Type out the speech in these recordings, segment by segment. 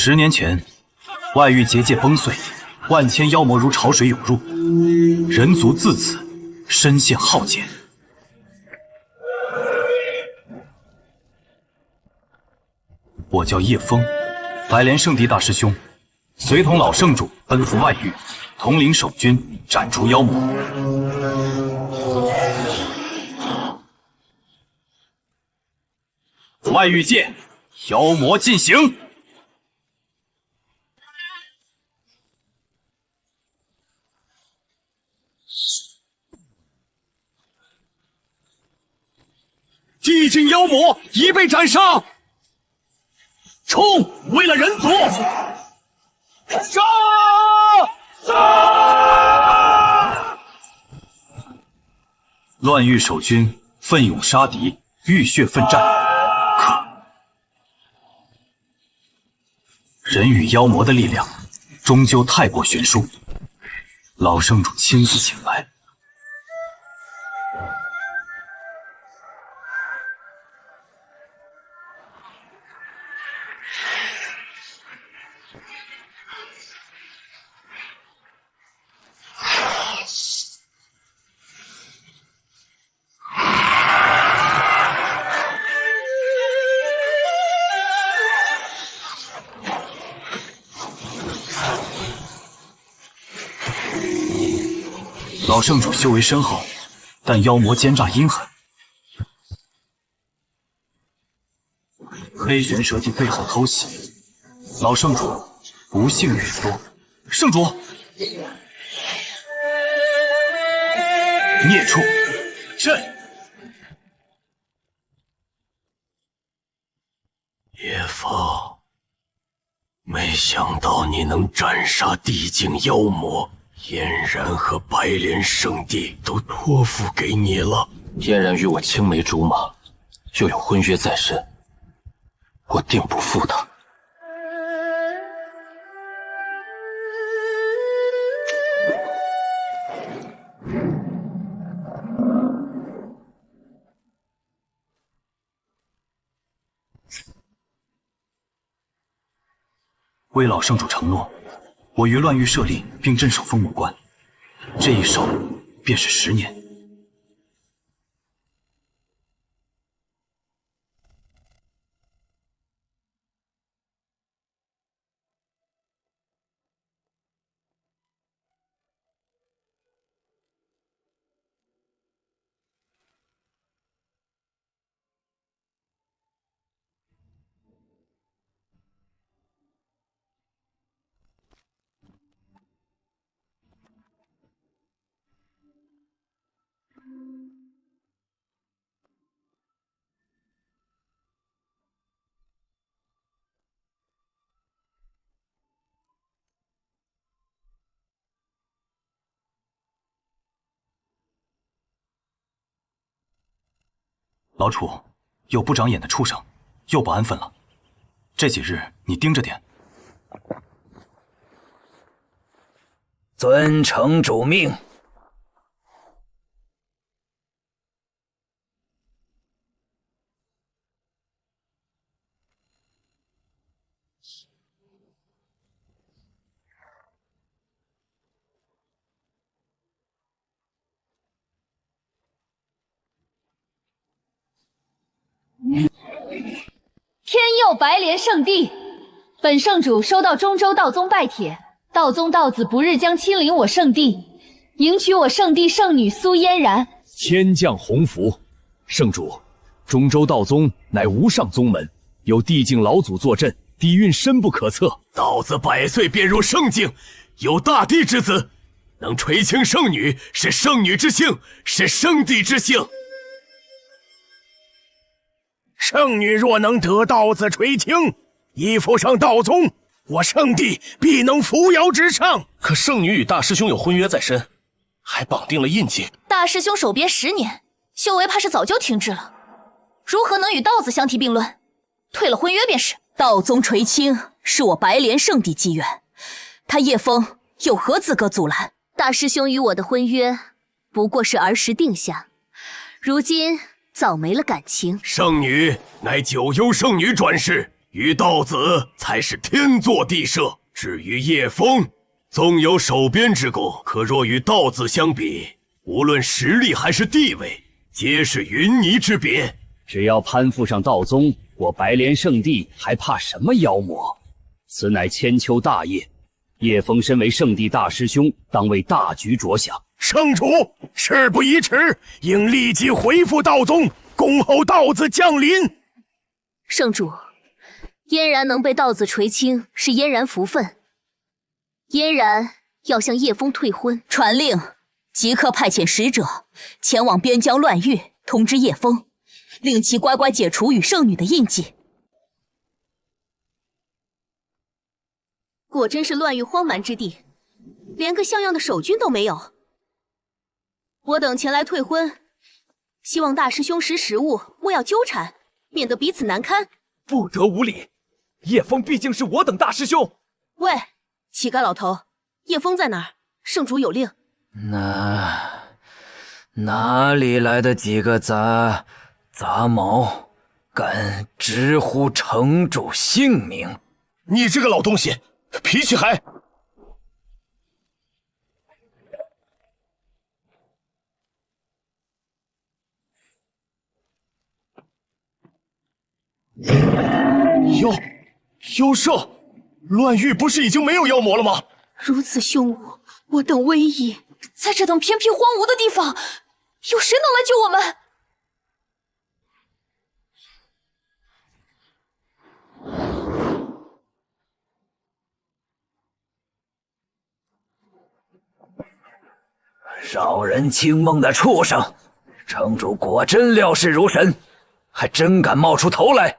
10年前，外域结界崩碎，万千妖魔如潮水涌入，人族自此深陷浩劫。我叫叶枫，白莲圣地大师兄，随同老圣主奔赴外域，统领守军斩除妖魔。外域界，妖魔尽行！地境妖魔已被斩杀！冲！为了人族！杀！杀！乱域守军奋勇杀敌，浴血奋战。可人与妖魔的力量终究太过悬殊，老圣主亲自请来。老圣主修为深厚，但妖魔奸诈阴狠，黑玄蛇精背后偷袭，老圣主不幸陨落。圣主，孽畜，朕！叶枫，没想到你能斩杀地境妖魔。嫣然和白莲圣地都托付给你了。嫣然与我青梅竹马，又有婚约在身，我定不负她。为老圣主承诺，我于乱域设立并镇守封魔关，这一守便是10年。老楚，有不长眼的畜生，又不安分了。这几日你盯着点。遵城主命。天佑白莲圣地，本圣主收到中州道宗拜帖，道宗道子不日将亲临我圣地，迎娶我圣地圣女苏嫣然。天降鸿福，圣主，中州道宗乃无上宗门，有地境老祖坐镇，底蕴深不可测。道子100岁便入圣境，有大帝之子，能垂青圣女，是圣女之幸，是圣帝之幸。圣女若能得道子垂青，依附上道宗，我圣地必能扶摇直上。可圣女与大师兄有婚约在身，还绑定了印记。大师兄守别10年，修为怕是早就停滞了，如何能与道子相提并论？退了婚约便是。道宗垂青是我白莲圣地机缘，他叶枫有何资格阻拦？大师兄与我的婚约不过是儿时定下，如今早没了感情。圣女乃九幽圣女转世，与道子才是天作地设。至于叶枫，纵有守边之功，可若与道子相比，无论实力还是地位，皆是云泥之别。只要攀附上道宗，我白莲圣地还怕什么妖魔？此乃千秋大业，叶枫身为圣地大师兄，当为大局着想。圣主，事不宜迟，应立即回复道宗，恭候道子降临。圣主，嫣然能被道子垂青是嫣然福分，嫣然要向叶枫退婚。传令，即刻派遣使者前往边疆乱域，通知叶枫，令其乖乖解除与圣女的印记。果真是乱域荒蛮之地，连个像样的守军都没有。我等前来退婚，希望大师兄识时务，莫要纠缠，免得彼此难堪。不得无礼！叶枫毕竟是我等大师兄。喂，乞丐老头，叶枫在哪儿？圣主有令。哪里来的几个杂毛，敢直呼城主姓名？你这个老东西，脾气还……妖兽，乱域不是已经没有妖魔了吗？如此凶武，我等危矣。在这等偏僻荒芜的地方，有谁能来救我们？扰人清梦的畜生！城主果真料事如神，还真敢冒出头来！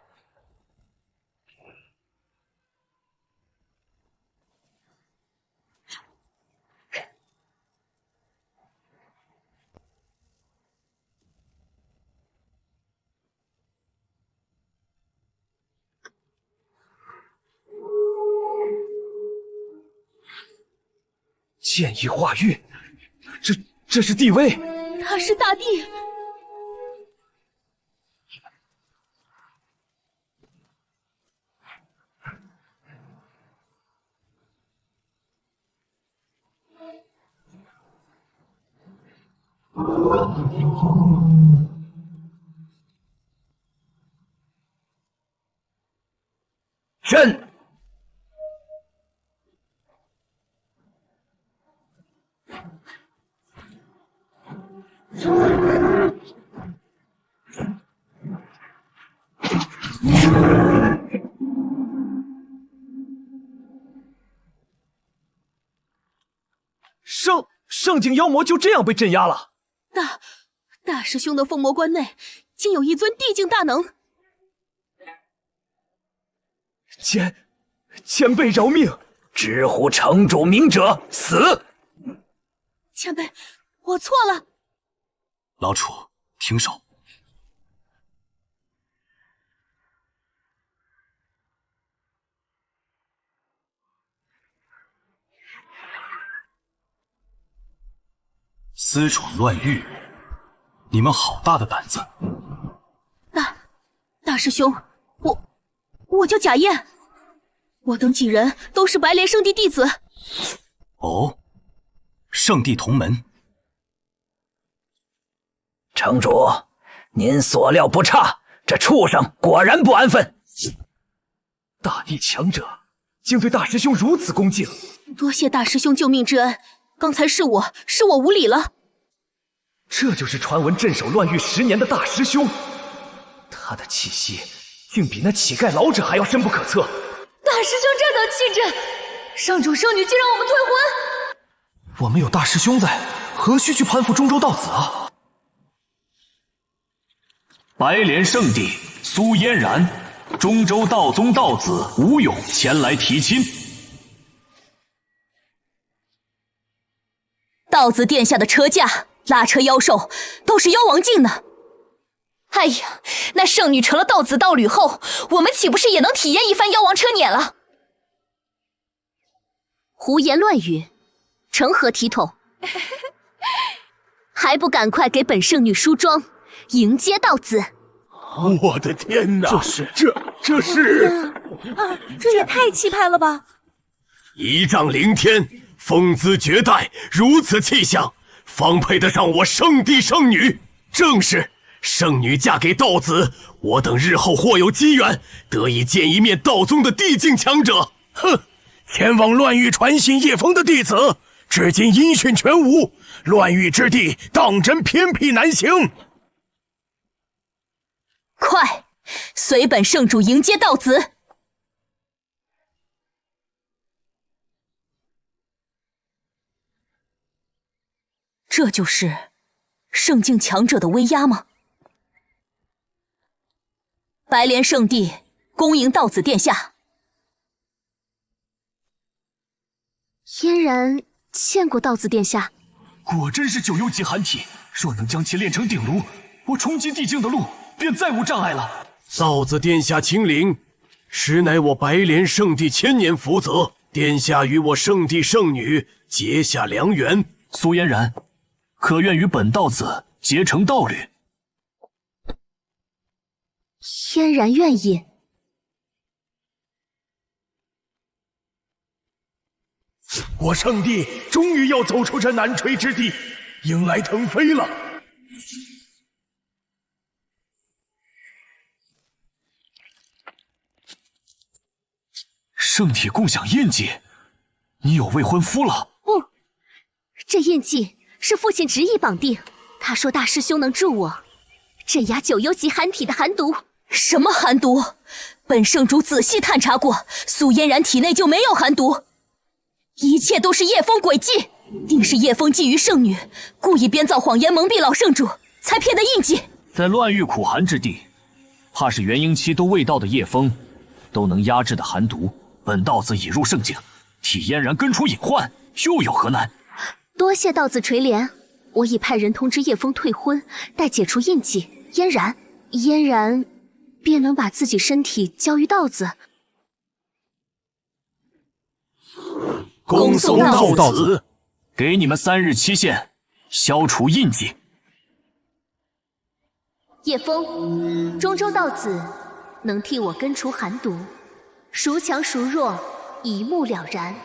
剑意化玉，这是地位？他是大帝。朕圣境妖魔就这样被镇压了。大师兄的封魔关内竟有一尊地境大能。前辈饶命！直呼城主名者死！前辈，我错了。老楚，停手！私闯乱域，你们好大的胆子！大师兄，我叫贾燕，我等几人都是白莲圣地弟子。哦，圣地同门。城主，您所料不差，这畜生果然不安分。大地强者竟对大师兄如此恭敬，多谢大师兄救命之恩，刚才是我无礼了。这就是传闻镇守乱域10年的大师兄，他的气息竟比那乞丐老者还要深不可测。大师兄这等气质，圣主圣女竟让我们退婚。我们有大师兄在，何须去攀附中州道子啊？白莲圣地苏嫣然，中州道宗道子吴勇前来提亲。道子殿下的车驾、拉车妖兽都是妖王境呢。哎呀，那圣女成了道子道侣后，我们岂不是也能体验一番妖王车辇了？胡言乱语，成何体统？还不赶快给本圣女梳妆，迎接道子！我的天哪！这是这也太气派了吧！一丈凌天，风姿绝代，如此气象，方配得上我圣帝圣女。正是圣女嫁给道子，我等日后或有机缘，得以见一面道宗的地境强者。哼！前往乱域传信叶枫的弟子，至今音讯全无。乱域之地，当真偏僻难行。快，随本圣主迎接道子。这就是圣境强者的威压吗？白莲圣地恭迎道子殿下。嫣然见过道子殿下，果真是9幽级寒体，若能将其炼成鼎炉，我冲击地境的路便再无障碍了。道子殿下亲临，实乃我白莲圣地千年福泽。殿下与我圣帝圣女结下良缘，苏嫣然，可愿与本道子结成道侣？嫣然愿意。我圣地终于要走出这难垂之地，迎来腾飞了。圣体共享印记，你有未婚夫了？不，这印记是父亲执意绑定。他说大师兄能助我镇压9幽级寒体的寒毒。什么寒毒？本圣主仔细探查过，苏嫣然体内就没有寒毒，一切都是叶枫诡计，定是叶枫觊觎圣女，故意编造谎言蒙蔽老圣主，才骗得印记。在乱域苦寒之地，怕是元婴期都未到的叶枫都能压制的寒毒。本道子已入圣境，替嫣然根除隐患，又有何难？多谢道子垂怜，我已派人通知叶枫退婚，待解除印记，嫣然便能把自己身体交于道子。恭送道子，给你们3日期限，消除印记。叶枫，中州道子能替我根除寒毒，孰强孰弱，一目了然。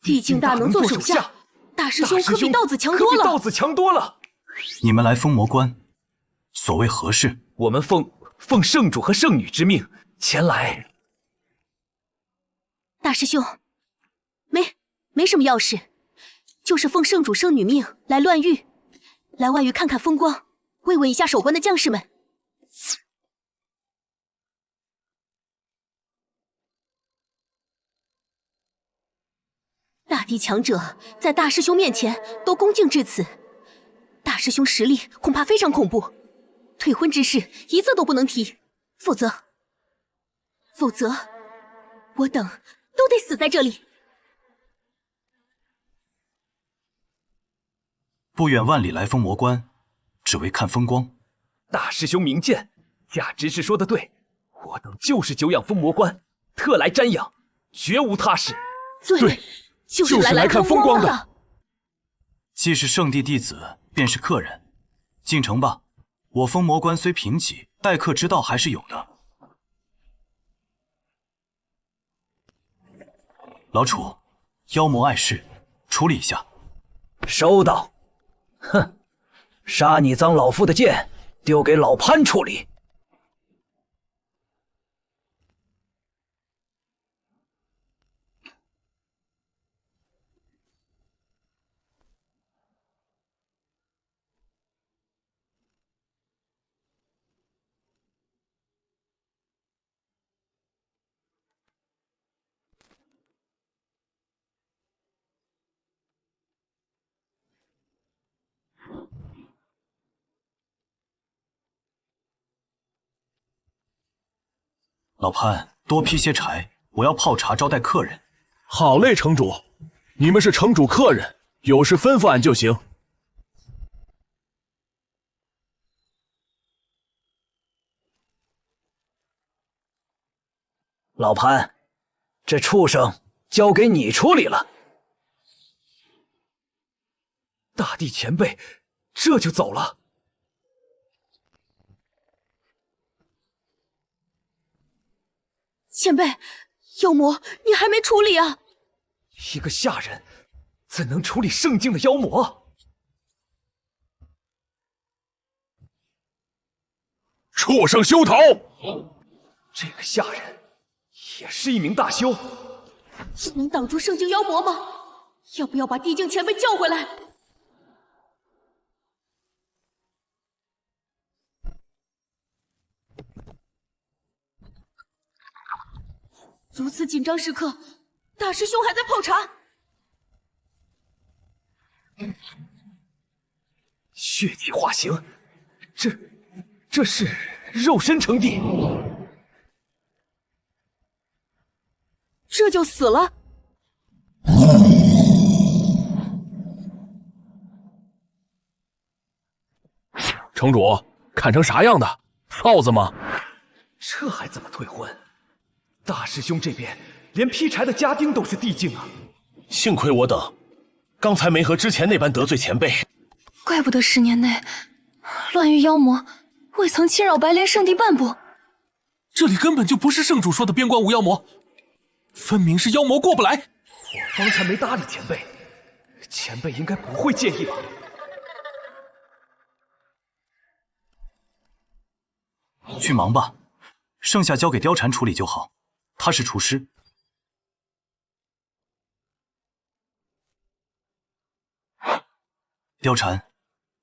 地境大能做手下，大师兄可比道子强多了。你们来封魔关，所谓何事？我们奉圣主和圣女之命前来。大师兄，没什么要事，就是奉圣主圣女命来乱域，来外域看看风光，慰问一下守关的将士们。大地强者在大师兄面前都恭敬至此，大师兄实力恐怕非常恐怖，退婚之事一字都不能提，否则我等都得死在这里。不远万里来封魔关，只为看风光。大师兄明鉴，贾执事说的对，我等就是久仰封魔关，特来瞻仰，绝无他事。对，就是来看风光的。既是圣地弟子，便是客人，进城吧。我封魔关虽贫瘠，待客之道还是有的。老楚，妖魔碍事，处理一下。收到。哼，杀你脏老夫的剑，丢给老潘处理。老潘，多劈些柴，我要泡茶招待客人。好嘞，城主，你们是城主客人，有事吩咐俺就行。老潘，这畜生交给你处理了。大帝前辈这就走了？前辈，妖魔你还没处理啊？一个下人怎能处理圣境的妖魔？畜生休逃！这个下人也是一名大修，能挡住圣境妖魔吗？要不要把地境前辈叫回来？如此紧张时刻，大师兄还在泡茶。血气化形，这是肉身成帝，这就死了？城主，看成啥样的？臊子吗？这还怎么退婚？大师兄这边连劈柴的家丁都是地境啊！幸亏我等刚才没和之前那般得罪前辈，怪不得10年内乱域妖魔未曾侵扰白莲圣地半步。这里根本就不是圣主说的边关无妖魔，分明是妖魔过不来。我方才没搭理前辈，前辈应该不会介意吧？去忙吧，剩下交给貂蝉处理就好，他是厨师。貂蝉，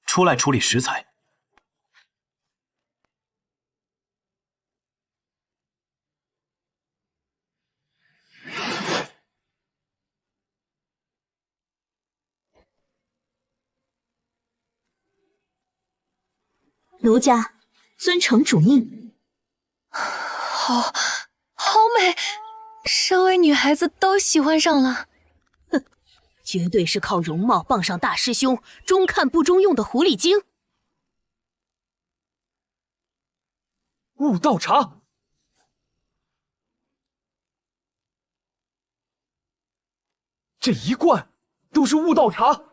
出来处理食材。奴家遵承主命。好美，身为女孩子都喜欢上了。哼，绝对是靠容貌傍上大师兄，中看不中用的狐狸精。悟道茶，这一罐都是悟道茶。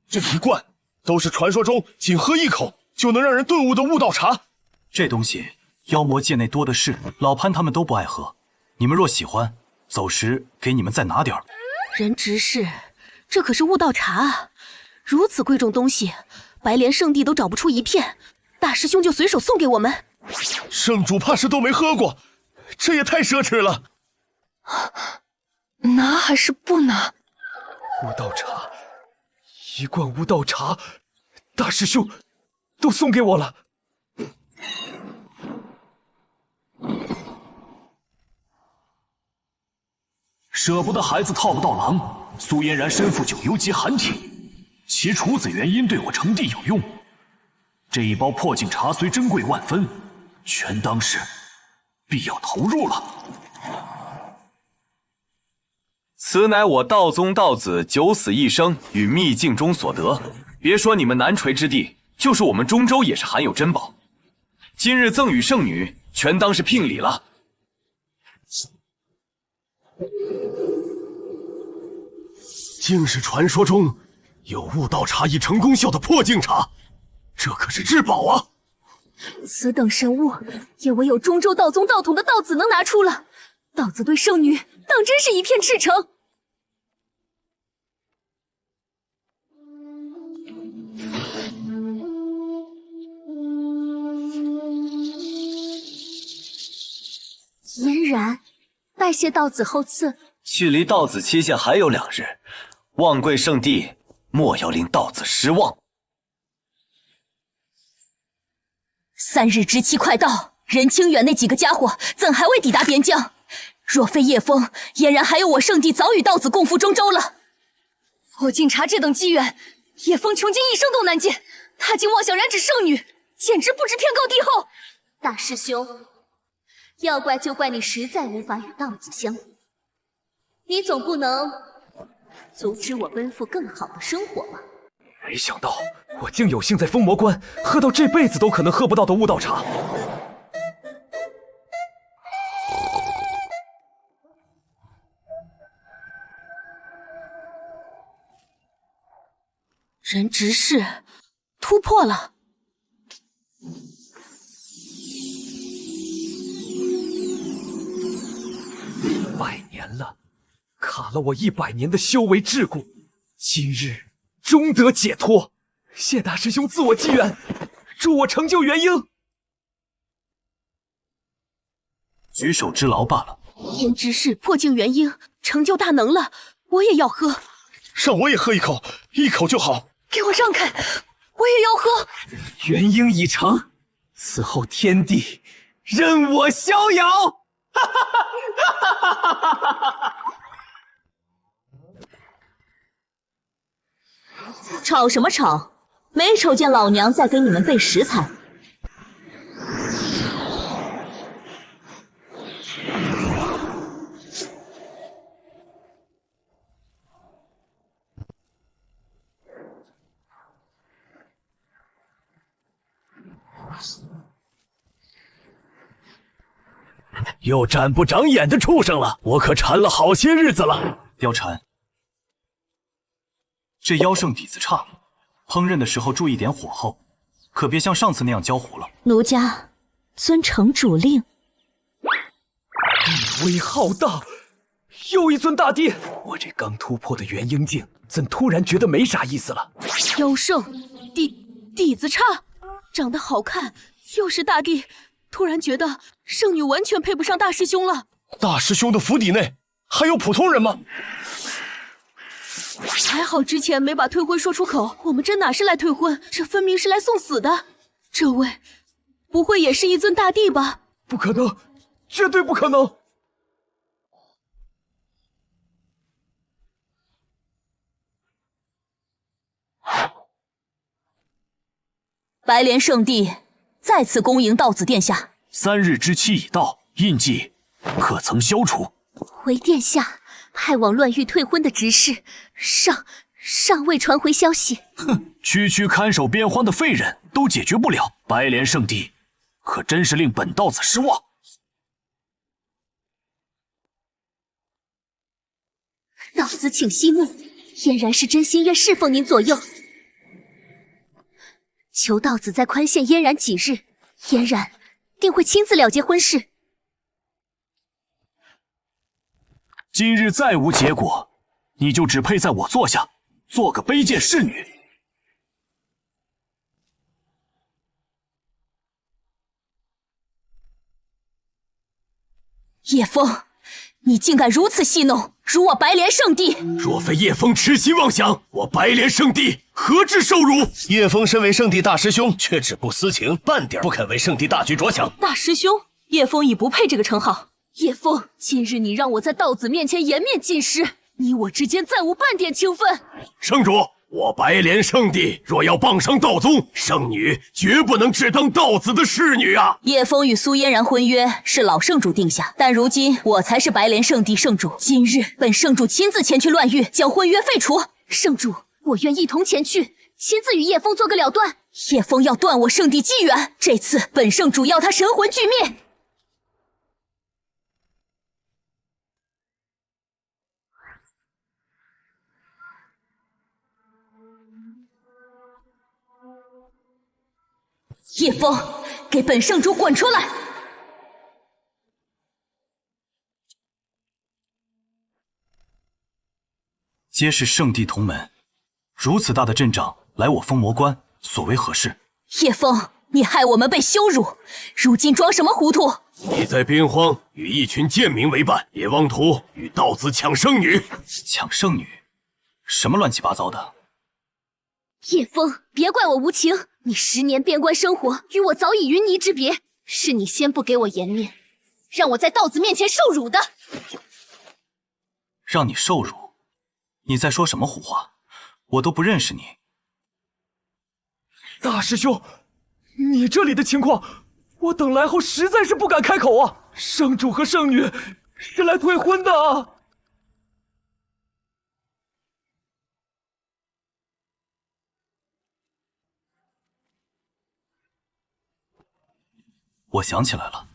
这一罐都是传说中仅喝一口就能让人顿悟的悟道茶。这东西妖魔界内多的是，老潘他们都不爱喝。你们若喜欢，走时给你们再拿点儿。人直视，这可是悟道茶啊！如此贵重东西，白莲圣地都找不出一片，大师兄就随手送给我们。圣主怕是都没喝过，这也太奢侈了。拿还是不拿？悟道茶，一罐悟道茶，大师兄都送给我了。舍不得孩子套不到狼，苏嫣然身负九幽级寒体，其处子元婴对我成帝有用。这一包破镜茶虽珍贵万分，全当是必要投入了。此乃我道宗道子九死一生与秘境中所得，别说你们南陲之地，就是我们中州也是罕有珍宝。今日赠与圣女，全当是聘礼了。竟是传说中有悟道茶已成功效的破镜茶，这可是至宝啊！此等神物，也唯有中州道宗道统的道子能拿出了。道子对圣女当真是一片赤诚。嫣然，拜谢道子厚赐。距离道子期限还有2日，望贵圣地莫要令道子失望。3日之期快到，任清远那几个家伙怎还未抵达边疆？若非叶枫，嫣然还有我圣地早与道子共赴中州了。破镜茶这等机缘，叶枫穷尽一生都难见，他竟妄想染指圣女，简直不知天高地厚。大师兄，要怪就怪你实在无法与道子相比，你总不能阻止我奔赴更好的生活吧？没想到我竟有幸在封魔关喝到这辈子都可能喝不到的悟道茶。人直视突破了。100年了，卡了我100年的修为桎梏，今日终得解脱。谢大师兄赐我机缘，助我成就元婴。举手之劳罢了。胭脂是破镜元婴，成就大能了，我也要喝。让我也喝一口，一口就好。给我让开，我也要喝。元婴已成，此后天地任我逍遥。吵什么吵？没瞅见老娘在给你们备食材。又展不长眼的畜生了，我可馋了好些日子了。貂蝉，这妖圣底子差，烹饪的时候注意点火候，可别像上次那样焦糊了。奴家遵城主令。地威浩大，又一尊大帝。我这刚突破的元婴境，怎突然觉得没啥意思了？妖圣底子差，长得好看，又是大帝，突然觉得圣女完全配不上大师兄了。大师兄的府邸内还有普通人吗？还好之前没把退婚说出口，我们真哪是来退婚，这分明是来送死的。这位不会也是一尊大帝吧？不可能，绝对不可能！白莲圣地再次恭迎道子殿下。3日之期已到，印记可曾消除？回殿下，派往乱域退婚的执事尚未传回消息。哼，区看守边荒的废人都解决不了，白莲圣地可真是令本道子失望。道子请息怒，嫣然是真心愿侍奉您左右，求道子再宽限嫣然几日，嫣然定会亲自了结婚事。今日再无结果，你就只配在我座下做个卑贱侍女。叶枫，你竟敢如此戏弄，辱我白莲圣地！若非叶枫痴心妄想，我白莲圣地何至受辱？叶枫身为圣地大师兄，却只顾私情，半点不肯为圣地大局着想。大师兄，叶枫已不配这个称号。叶枫，今日你让我在道子面前颜面尽失，你我之间再无半点情分。圣主，我白莲圣地若要傍上道宗，圣女绝不能只当道子的侍女啊！叶枫与苏嫣然婚约是老圣主定下，但如今我才是白莲圣地圣主，今日本圣主亲自前去乱域，将婚约废除。圣主，我愿一同前去，亲自与叶枫做个了断。叶枫要断我圣地机缘，这次本圣主要他神魂俱灭。叶枫，给本圣主滚出来！皆是圣地同门，如此大的阵仗来我封魔关，所为何事？叶枫，你害我们被羞辱，如今装什么糊涂？你在边荒与一群贱民为伴，也妄图与道子抢圣女。抢圣女？什么乱七八糟的？叶枫，别怪我无情，你10年边关生活，与我早已云泥之别，是你先不给我颜面，让我在道子面前受辱的。让你受辱？你在说什么胡话？我都不认识你。大师兄，你这里的情况，我等来后实在是不敢开口啊。圣主和圣女是来退婚的啊。我想起来了，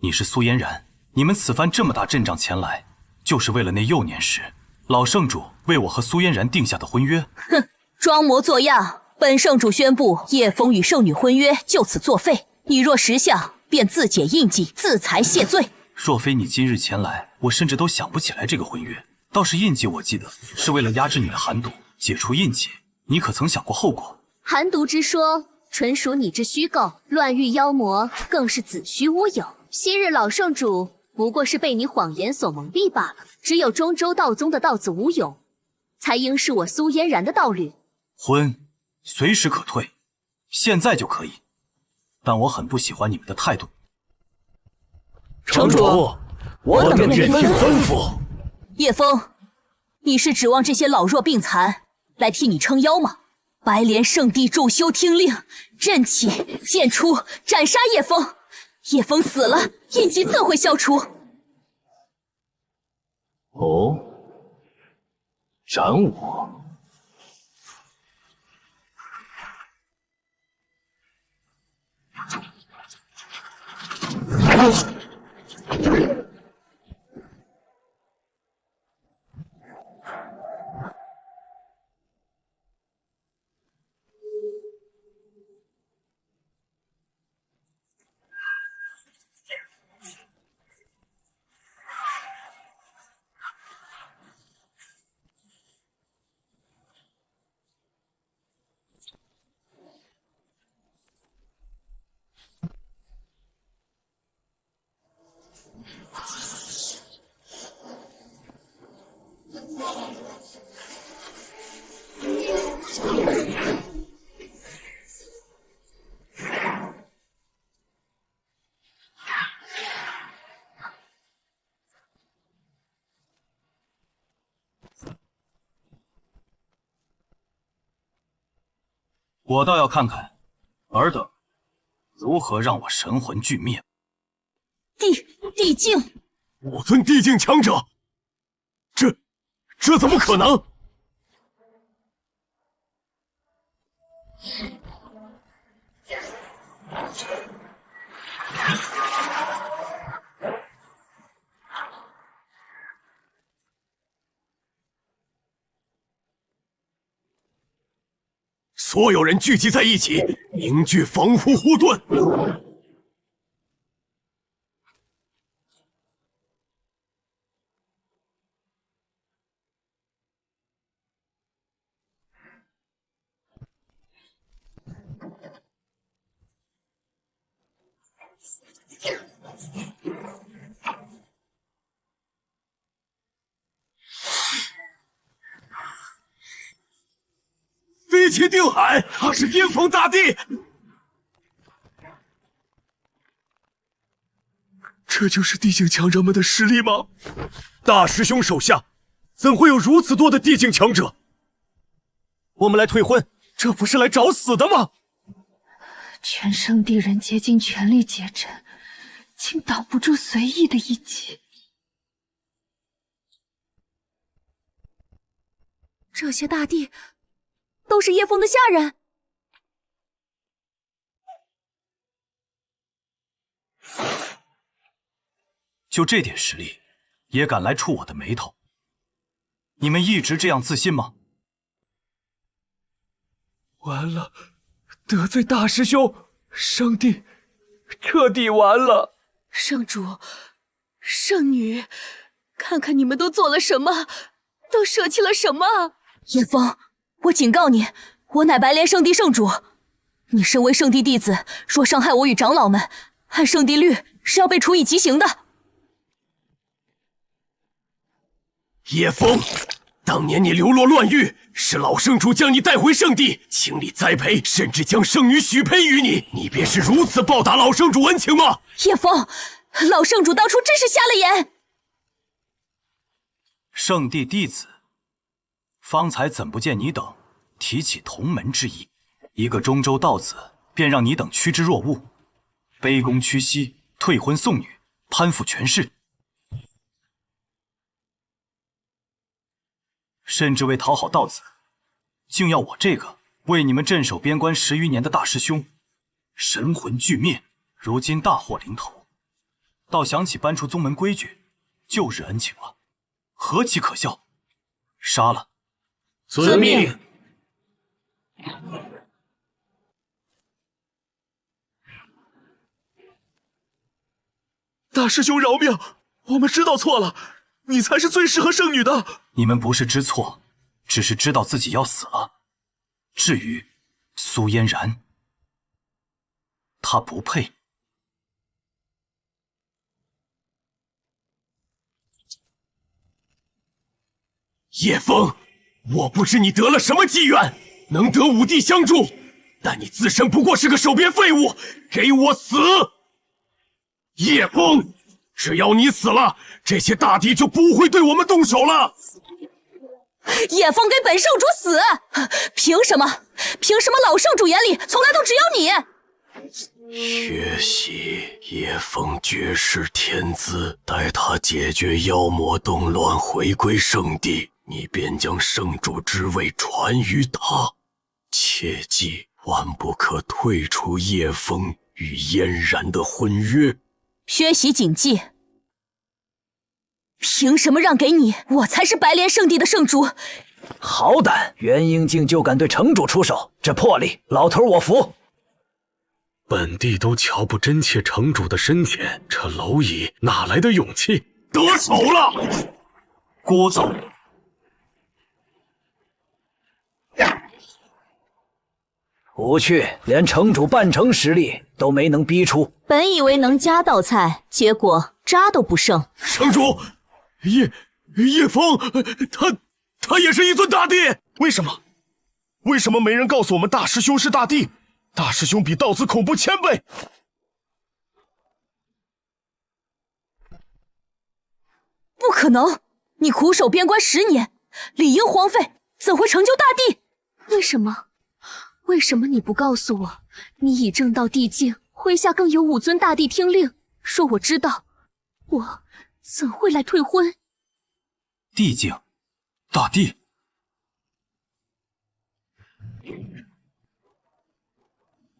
你是苏嫣然，你们此番这么大阵仗前来，就是为了那幼年时老圣主为我和苏嫣然定下的婚约。哼，装模作样！本圣主宣布叶枫与圣女婚约就此作废，你若识相，便自解印记，自裁谢罪。若非你今日前来，我甚至都想不起来这个婚约。倒是印记，我记得是为了压制你的寒毒，解除印记。你可曾想过后果？寒毒之说纯属你之虚构，乱域妖魔更是子虚乌有。昔日老圣主不过是被你谎言所蒙蔽罢了。只有中州道宗的道子无勇，才应是我苏嫣然的道侣。婚随时可退，现在就可以。但我很不喜欢你们的态度。城主，我等愿听吩咐。叶枫，你是指望这些老弱病残来替你撑腰吗？白莲圣地助修听令，阵起剑出，斩杀叶枫。叶枫死了，印记自会消除。哦，斩我？我倒要看看尔等如何让我神魂俱灭。地境，5尊地境强者，这怎么可能？所有人聚集在一起，凝聚防护护盾。飞骑定海，他是阴风大帝。这就是地境强者们的实力吗？大师兄手下怎会有如此多的地境强者？我们来退婚，这不是来找死的吗？全圣地人竭尽全力解阵，竟挡不住随意的一击。这些大帝都是叶枫的下人。就这点实力，也敢来触我的眉头？你们一直这样自信吗？完了，得罪大师兄，圣地彻底完了。圣主，圣女，看看你们都做了什么，都舍弃了什么？叶枫，我警告你，我乃白莲圣地圣主，你身为圣地弟子，若伤害我与长老们，按圣地律是要被处以极刑的。叶枫，当年你流落乱域，是老圣主将你带回圣地，倾力栽培，甚至将圣女许配于你，你便是如此报答老圣主恩情吗？叶枫，老圣主当初真是瞎了眼。圣地弟子，方才怎不见你等提起同门之意？一个中州道子，便让你等趋之若鹜，卑躬屈膝，退婚送女，攀附权势。甚至为讨好道子，竟要我这个为你们镇守边关10余年的大师兄神魂俱灭。如今大祸临头，倒想起搬出宗门规矩，旧日恩情了，何其可笑！杀了！遵命。大师兄饶命，我们知道错了，你才是最适合圣女的。你们不是知错，只是知道自己要死了。至于苏嫣然，她不配。叶枫，我不知你得了什么机缘，能得五帝相助，但你自身不过是个手边废物，给我死！叶枫，只要你死了，这些大帝就不会对我们动手了。叶枫给本圣主死，凭什么？凭什么老圣主眼里从来都只有你？血洗叶枫绝世天资，待他解决妖魔动乱，回归圣地，你便将圣主之位传于他。切记，万不可退出叶枫与嫣然的婚约。薛喜谨记。凭什么让给你？我才是白莲圣地的圣主。好胆，元婴竟就敢对城主出手，这魄力，老头我服。本帝都瞧不真切城主的深浅，这蝼蚁哪来的勇气？得手了！聒噪！无趣，连城主半成实力都没能逼出。本以为能加道菜，结果渣都不剩。城主，叶枫，他也是一尊大帝。为什么？为什么没人告诉我们大师兄是大帝？大师兄比道子恐怖1000倍。不可能！你苦守边关10年，理应荒废，怎会成就大帝？为什么？为什么你不告诉我，你已证到地境，麾下更有5尊大帝听令？说我知道，我怎会来退婚？地境，大帝。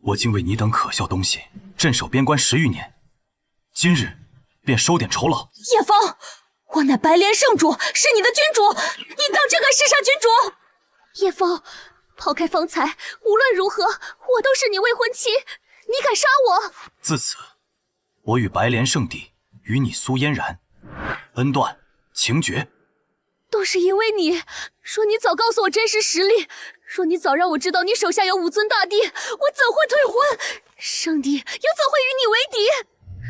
我竟为你等可笑东西镇守边关10余年，今日便收点酬劳。叶枫，我乃白莲圣主，是你的君主，你当真敢弑杀君主？叶枫，抛开方才，无论如何，我都是你未婚妻，你敢杀我？自此，我与白莲圣地与你苏嫣然恩断情绝。都是因为你，说你早告诉我真实实力，说你早让我知道你手下有5尊大帝，我怎会退婚？圣帝又怎会与你为敌？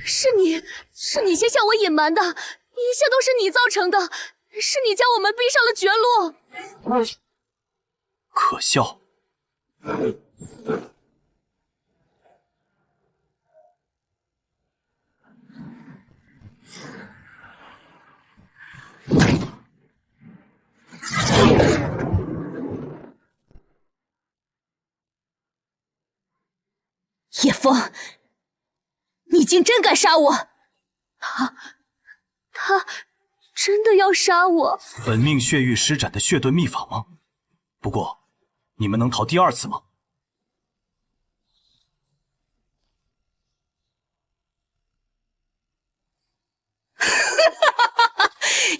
是你先向我隐瞒的，一切都是你造成的，是你将我们逼上了绝路。可笑！叶枫，你竟真敢杀我！他真的要杀我？本命血域施展的血遁秘法吗？不过，你们能逃第2次吗？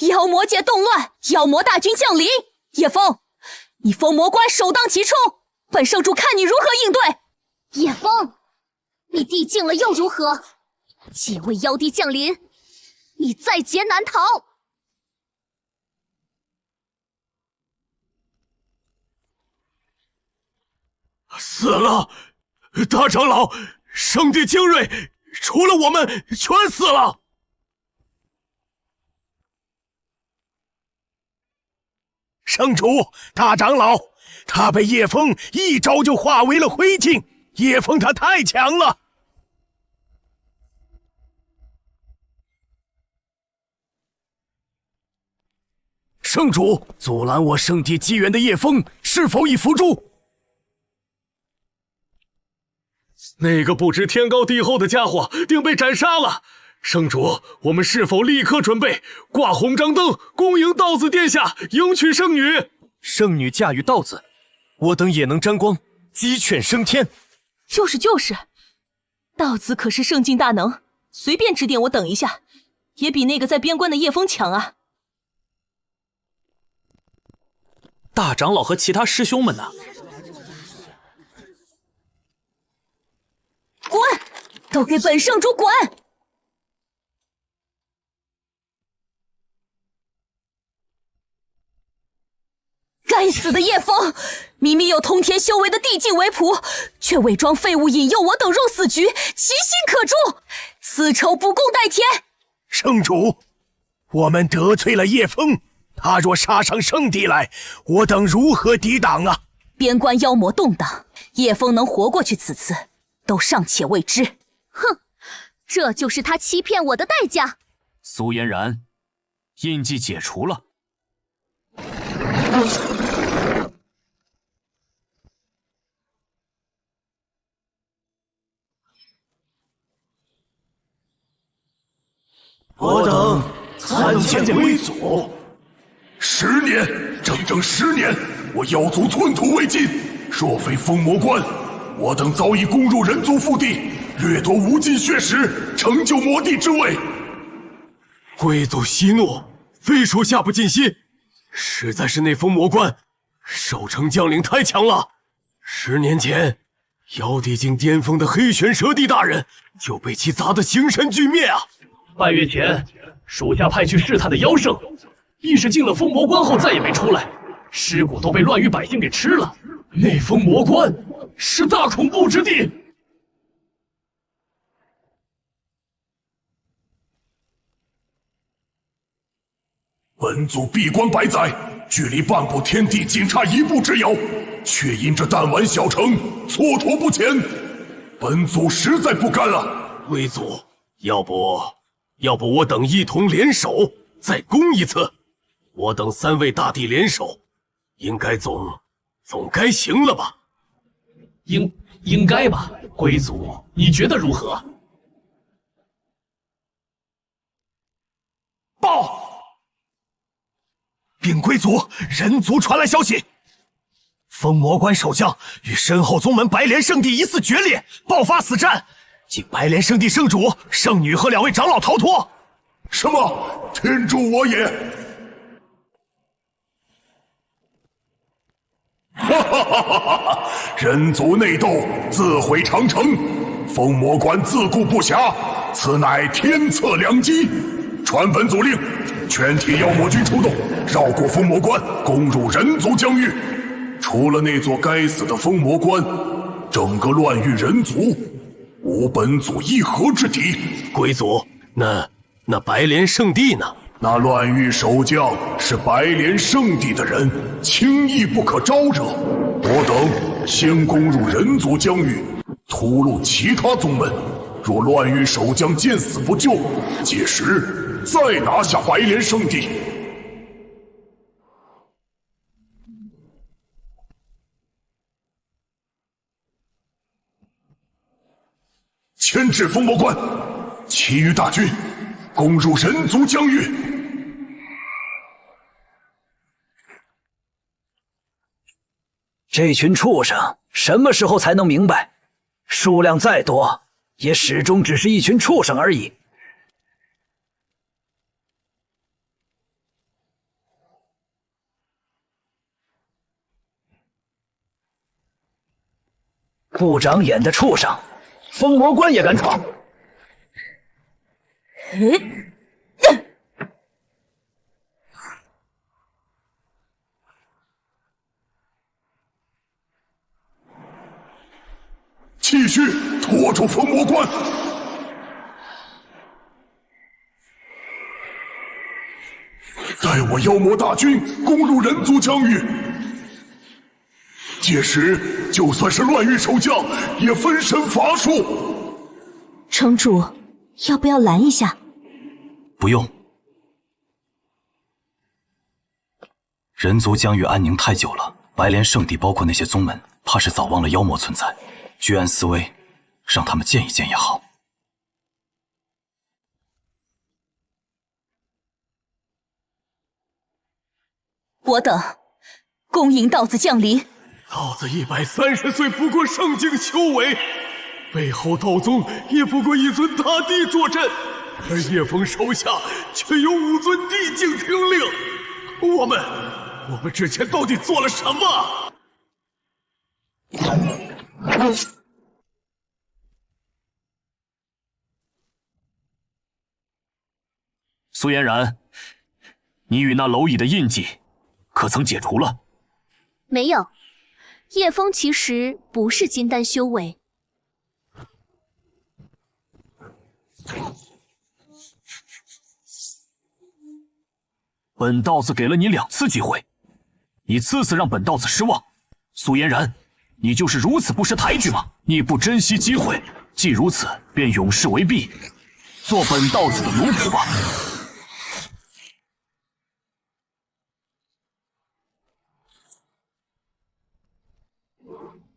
妖魔界动乱，妖魔大军降临。叶枫，你封魔关首当其冲，本圣主看你如何应对。叶枫，你地境了又如何？几位妖帝降临，你在劫难逃。死了！大长老，圣地精锐，除了我们，全死了。圣主，大长老，他被叶枫一招就化为了灰烬。叶枫他太强了。圣主，阻拦我圣地机缘的叶枫是否已伏诛？那个不知天高地厚的家伙定被斩杀了。圣主，我们是否立刻准备挂红张灯，恭迎道子殿下迎娶圣女？圣女嫁与道子，我等也能沾光，鸡犬升天。就是，道子可是圣境大能，随便指点我等一下，也比那个在边关的叶枫强啊。大长老和其他师兄们呢？滚！都给本圣主滚！该死的叶枫，明明有通天修为的地境为仆，却伪装废物引诱我等入死局，其心可诛，此仇不共戴天。圣主，我们得罪了叶枫，他若杀上圣地来，我等如何抵挡啊？边关妖魔动荡，叶枫能活过去此次，都尚且未知。哼，这就是他欺骗我的代价。苏嫣然，印记解除了。我等参见归祖。10年，整整10年，我妖族寸土未进。若非封魔关，我等早已攻入人族腹地，掠夺无尽血石，成就魔帝之位。贵族息怒，非属下不尽心。实在是那封魔关守城将领太强了。10年前，妖帝境巅峰的黑玄蛇帝大人就被其砸得形神俱灭啊！半月前，属下派去试探的妖圣，亦是进了封魔关后再也没出来，尸骨都被乱域百姓给吃了。那封魔关是大恐怖之地。本族闭关百载，距离半步天地仅差1步之遥，却因这弹丸小城蹉跎不前，本族实在不甘啊！贵族，要不我等一同联手再攻一次？我等3位大帝联手，应该总该行了吧？应该吧，贵族，你觉得如何？报！禀贵族，人族传来消息，封魔关守将与身后宗门白莲圣地疑似决裂，爆发死战，经白莲圣地圣主、圣女和2位长老逃脱。什么？天助我也！哈哈哈哈哈！人族内斗，自毁长城，封魔关自顾不暇，此乃天策良机。传本族令，全体妖魔军出动，绕过封魔关，攻入人族疆域。除了那座该死的封魔关，整个乱域人族无本族一合之敌。贵族，那白莲圣地呢？那乱域守将是白莲圣地的人，轻易不可招惹。我等先攻入人族疆域，突入其他宗门。若乱域守将见死不救，届时再拿下白莲圣地。牵制封魔关，其余大军攻入人族疆域。这群畜生什么时候才能明白，数量再多，也始终只是一群畜生而已。不长眼的畜生，封魔关也敢闯！继续拖住封魔关！待我妖魔大军攻入人族疆域，届时就算是乱域守将，也分身乏术。城主，要不要拦一下？不用。人族疆域安宁太久了，白莲圣地包括那些宗门，怕是早忘了妖魔存在。居安思危，让他们见一见也好。我等恭迎道子降临。道子130岁，不过圣境修为，背后道宗也不过一尊大帝坐镇，而叶枫手下却有5尊地境听令。我们之前到底做了什么？苏嫣然，你与那蝼蚁的印记可曾解除了？没有，叶枫其实不是金丹修为。本道子给了你2次机会，你次次让本道子失望。苏嫣然，你就是如此不识抬举吗？你不珍惜机会，既如此，便永世为婢，做本道子的奴仆吧。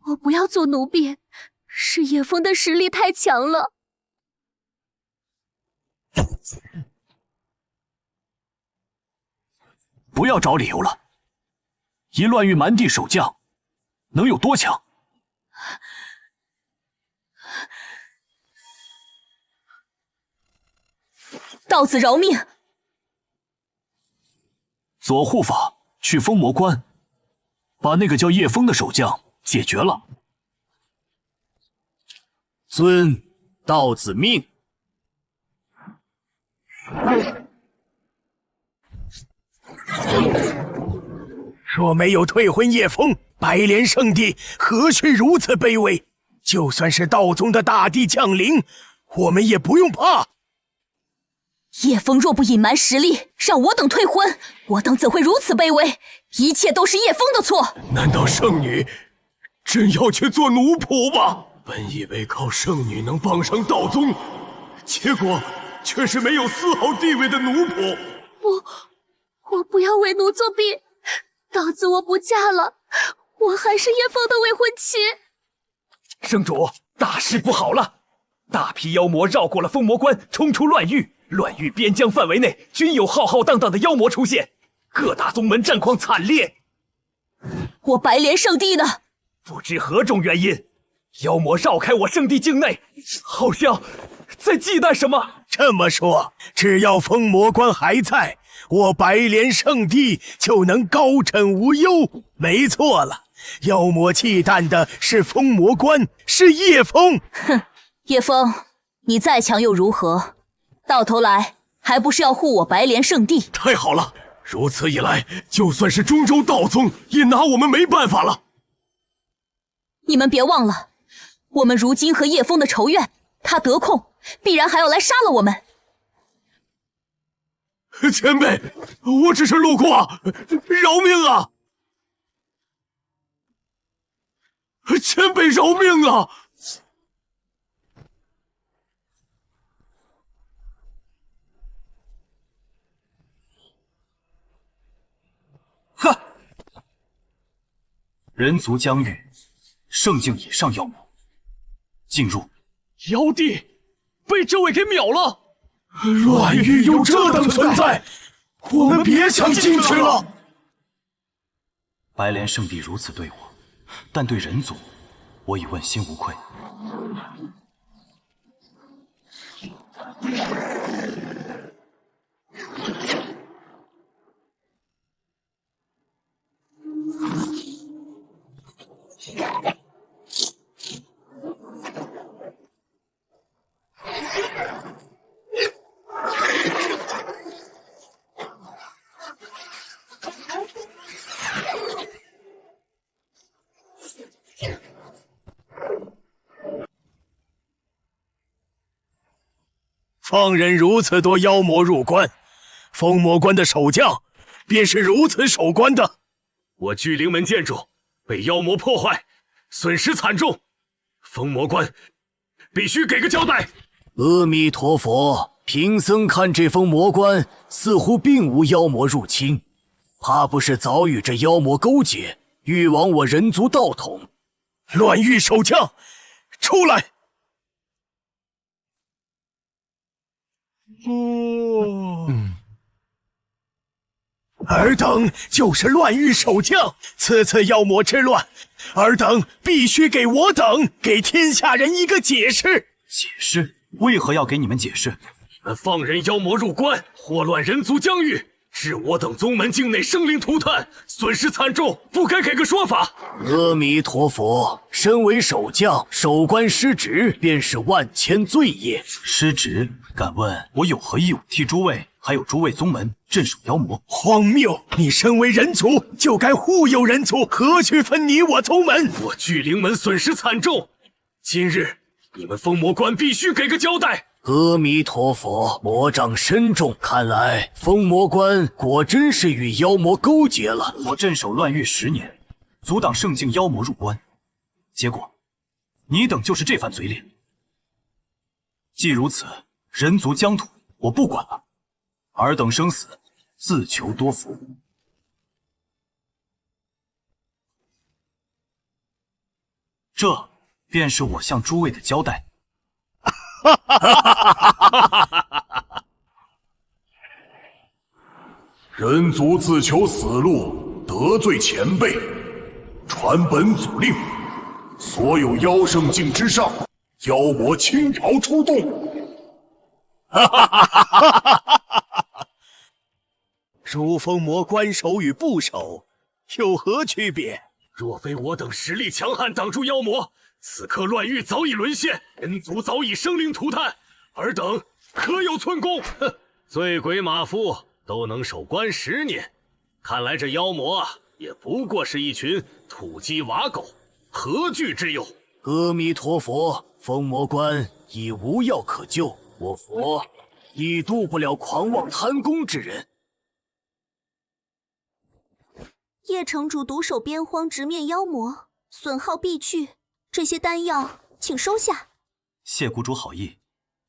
我不要做奴婢，是叶枫的实力太强了。不要找理由了，一乱玉蛮地守将，能有多强？道子饶命！左护法去封魔关，把那个叫叶枫的守将解决了。遵道子命。若没有退婚叶枫，白莲圣地何须如此卑微？就算是道宗的大帝降临，我们也不用怕。叶枫若不隐瞒实力，让我等退婚，我等怎会如此卑微？一切都是叶枫的错。难道圣女真要去做奴仆吗？本以为靠圣女能傍上道宗，结果却是没有丝毫地位的奴仆。我不要为奴作婢，道子我不嫁了，我还是叶枫的未婚妻。圣主，大事不好了！大批妖魔绕过了封魔关，冲出乱域，乱域边疆范围内均有浩浩荡荡的妖魔出现，各大宗门战况惨烈。我白莲圣地呢？不知何种原因，妖魔绕开我圣地境内，好像在忌惮什么。这么说，只要封魔关还在，我白莲圣地就能高枕无忧。没错了，妖魔忌惮的是封魔关，是叶枫。哼，叶枫，你再强又如何？到头来还不是要护我白莲圣地？太好了，如此一来，就算是中州道宗也拿我们没办法了。你们别忘了，我们如今和叶枫的仇怨，他得空必然还要来杀了我们。前辈，我只是路过，饶命啊！前辈饶命啊！呵，人族疆域，圣境以上妖魔进入。妖帝被这位给秒了。乱域有这等存在，我们别想进去了。白莲圣地如此对我，但对人族，我已问心无愧。放任如此多妖魔入关，封魔关的守将便是如此守关的。我聚灵门建筑被妖魔破坏，损失惨重，封魔关必须给个交代。阿弥陀佛，贫僧看这封魔关似乎并无妖魔入侵，怕不是早与这妖魔勾结，欲亡我人族道统。乱域守将，出来！尔等就是乱域守将，此次妖魔之乱，尔等必须给我等、给天下人一个解释。解释？为何要给你们解释？你们放任妖魔入关，祸乱人族疆域，致我等宗门境内生灵涂炭，损失惨重，不该给个说法。阿弥陀佛，身为守将，守关失职，便是万千罪业。失职？敢问我有何义务替诸位还有诸位宗门镇守妖魔。荒谬！你身为人族，就该护佑人族，何须分你我宗门？我巨灵门损失惨重，今日你们封魔关必须给个交代。阿弥陀佛，魔障深重，看来封魔关果真是与妖魔勾结了。我镇守乱域10年，阻挡圣境妖魔入关，结果你等就是这番嘴脸。既如此，人族疆土我不管了，尔等生死自求多福。这便是我向诸位的交代。人族自求死路，得罪前辈，传本祖令，所有妖圣境之上，妖魔倾巢出动。如封魔关守与不守，有何区别？若非我等实力强悍，挡住妖魔，此刻乱域早已沦陷，人族早已生灵涂炭，尔等可有寸功？哼，醉鬼马夫都能守关10年，看来这妖魔啊，也不过是一群土鸡瓦狗，何惧之有？阿弥陀佛，封魔关已无药可救，我佛已渡不了狂妄贪功之人。叶城主独守边荒，直面妖魔，损耗必去。这些丹药，请收下。谢谷主好意，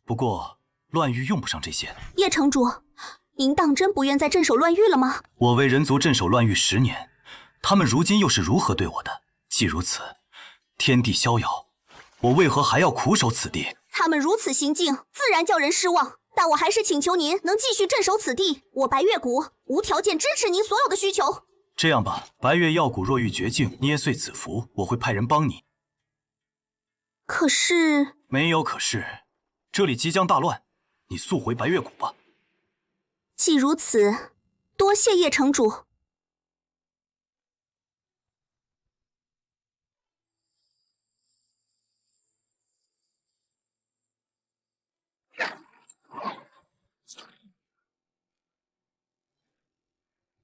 不过乱域用不上这些。叶城主，您当真不愿再镇守乱域了吗？我为人族镇守乱域10年，他们如今又是如何对我的？既如此，天地逍遥，我为何还要苦守此地？他们如此行径，自然叫人失望。但我还是请求您能继续镇守此地，我白月谷无条件支持您所有的需求。这样吧，白月药谷若遇绝境，捏碎此符，我会派人帮你。可是……没有可是，这里即将大乱，你速回白月谷吧。既如此，多谢叶城主。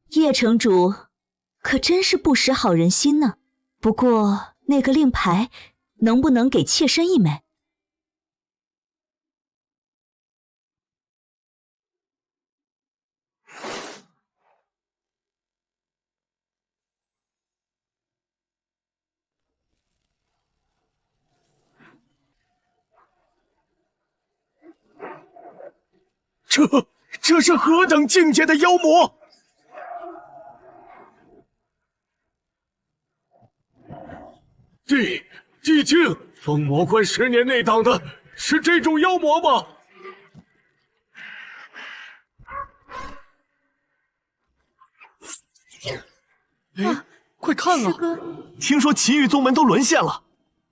叶城主可真是不识好人心呢。不过那个令牌能不能给妾身一枚？这是何等境界的妖魔！帝境，封魔关10年内挡的是这种妖魔吗？哎，快看啊！听说其余宗门都沦陷了，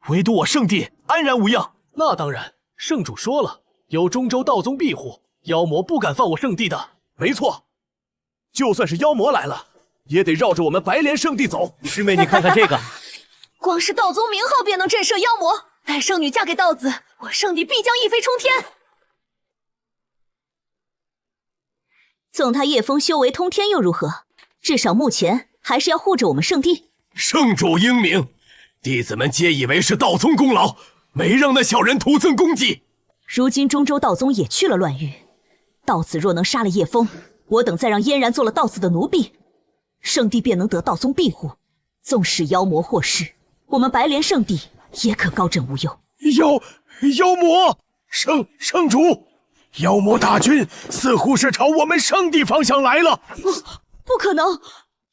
唯独我圣地安然无恙。那当然，圣主说了，有中州道宗庇护，妖魔不敢犯我圣地的。没错，就算是妖魔来了，也得绕着我们白莲圣地走。师妹，你看看这个。光是道宗名号便能震慑妖魔，待圣女嫁给道子，我圣地必将一飞冲天。纵他叶枫修为通天又如何？至少目前还是要护着我们圣地。圣主英明，弟子们皆以为是道宗功劳，没让那小人徒增功绩。如今中州道宗也去了乱域，道子若能杀了叶枫，我等再让嫣然做了道子的奴婢，圣地便能得道宗庇护。纵使妖魔祸世，我们白莲圣地也可高枕无忧。妖魔，圣主，妖魔大军似乎是朝我们圣地方向来了。不可能，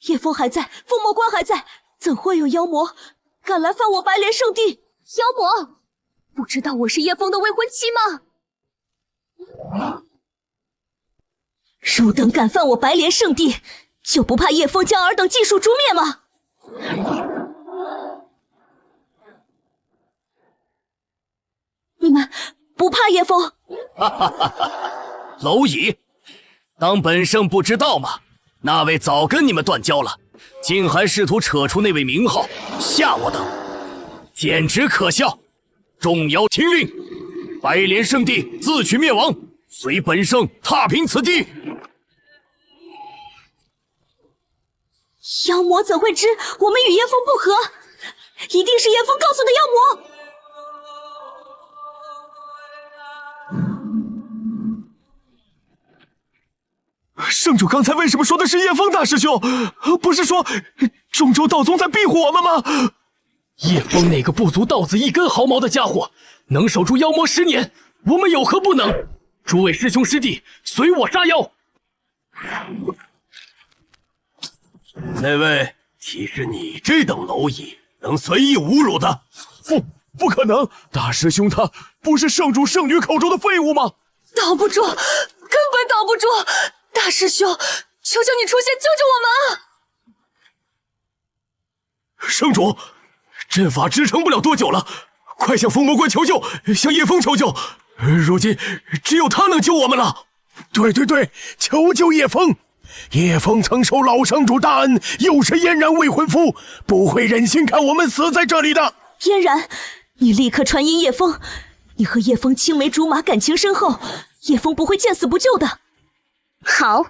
叶枫还在，封魔关还在，怎会有妖魔敢来犯我白莲圣地？妖魔，不知道我是叶枫的未婚妻吗？汝等敢犯我白莲圣地，就不怕叶枫将尔等尽数诛灭吗？你们不怕叶枫？蝼蚁，当本圣不知道吗？那位早跟你们断交了，竟还试图扯出那位名号吓我等，简直可笑！众妖听令，白莲圣地自取灭亡，随本圣踏平此地。妖魔怎会知我们与叶枫不和？一定是叶枫告诉的妖魔。圣主刚才为什么说的是叶枫大师兄？不是说中州道宗在庇护我们吗？叶枫那个不足道子一根毫毛的家伙，能守住妖魔10年，我们有何不能？诸位师兄师弟，随我杀妖！那位岂是你这等蝼蚁能随意侮辱的？不可能！大师兄他不是圣主圣女口中的废物吗？挡不住，根本挡不住！大师兄，求求你出现救救我们啊！圣主，阵法支撑不了多久了，快向封魔关求救，向叶枫求救。如今只有他能救我们了。对，求救叶枫。叶枫曾受老圣主大恩，又是嫣然未婚夫，不会忍心看我们死在这里的。嫣然，你立刻传音叶枫，你和叶枫青梅竹马，感情深厚，叶枫不会见死不救的。好。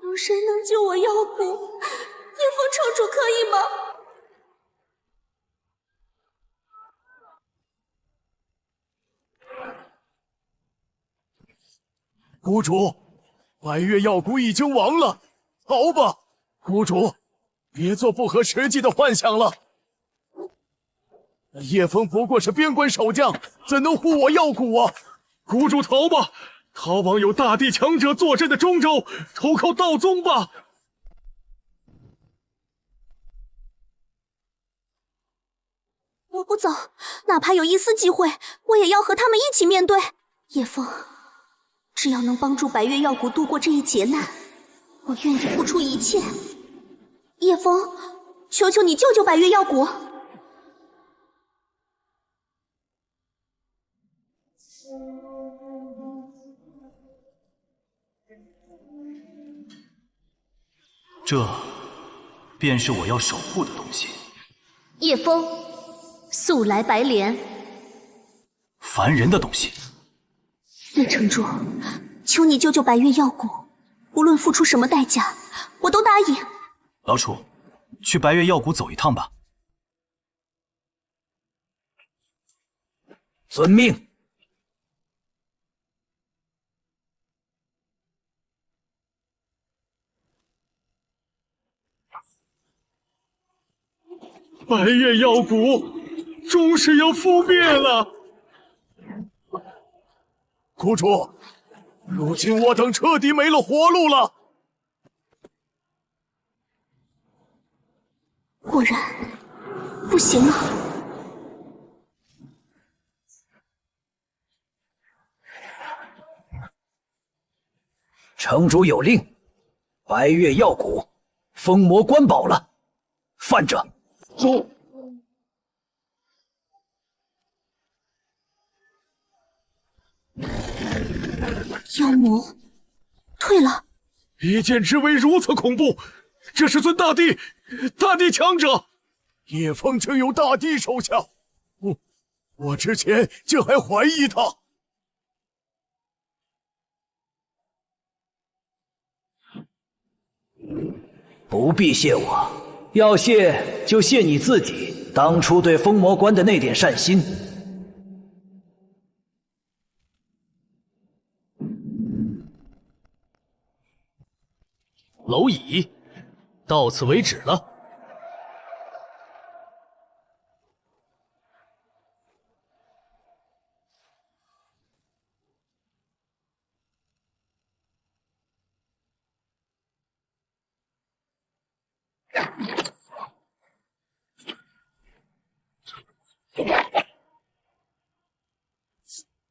有谁能救我妖骨？叶枫城主可以吗？谷主，百越药谷已经亡了，逃吧！谷主，别做不合实际的幻想了。叶枫不过是边关守将，怎能护我药谷啊？谷主逃吧！逃往有大地强者坐镇的中州，投靠道宗吧！我不走，哪怕有一丝机会，我也要和他们一起面对。叶枫，只要能帮助百越药谷度过这一劫难，我愿意付出一切。叶枫，求求你救救百越药谷！这便是我要守护的东西。叶枫，速来白莲。烦人的东西。叶城主，求你救救百越药谷，无论付出什么代价，我都答应。老楚，去白越药谷走一趟吧。遵命。百越药谷终是要覆灭了。谷主，如今我等彻底没了活路了。果然不行了。城主有令，白越药谷封魔关保了，犯者主。妖魔退了。一剑之威如此恐怖，这是尊大帝强者，叶枫竟有大帝手下。我之前竟还怀疑他。不必谢我，要谢就谢你自己当初对封魔关的那点善心。蝼蚁，到此为止了。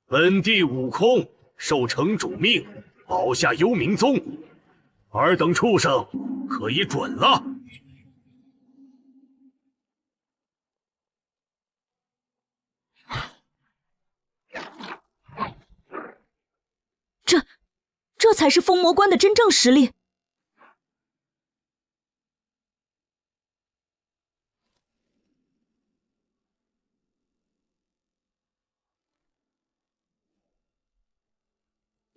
本地悟空受城主命，保下幽冥宗，尔等畜生可以准了。这才是封魔关的真正实力。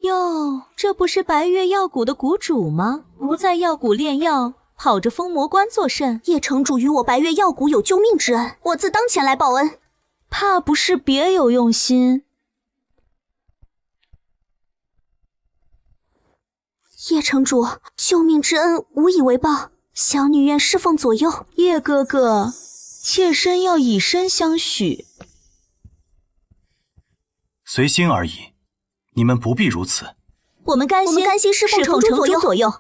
哟，这不是白月药谷的谷主吗？不在药谷炼药，跑着封魔关作甚？叶城主与我白月药谷有救命之恩，我自当前来报恩。怕不是别有用心？叶城主，救命之恩无以为报，小女愿侍奉左右。叶哥哥，妾身要以身相许。随心而已，你们不必如此。我们甘心侍奉城主左右。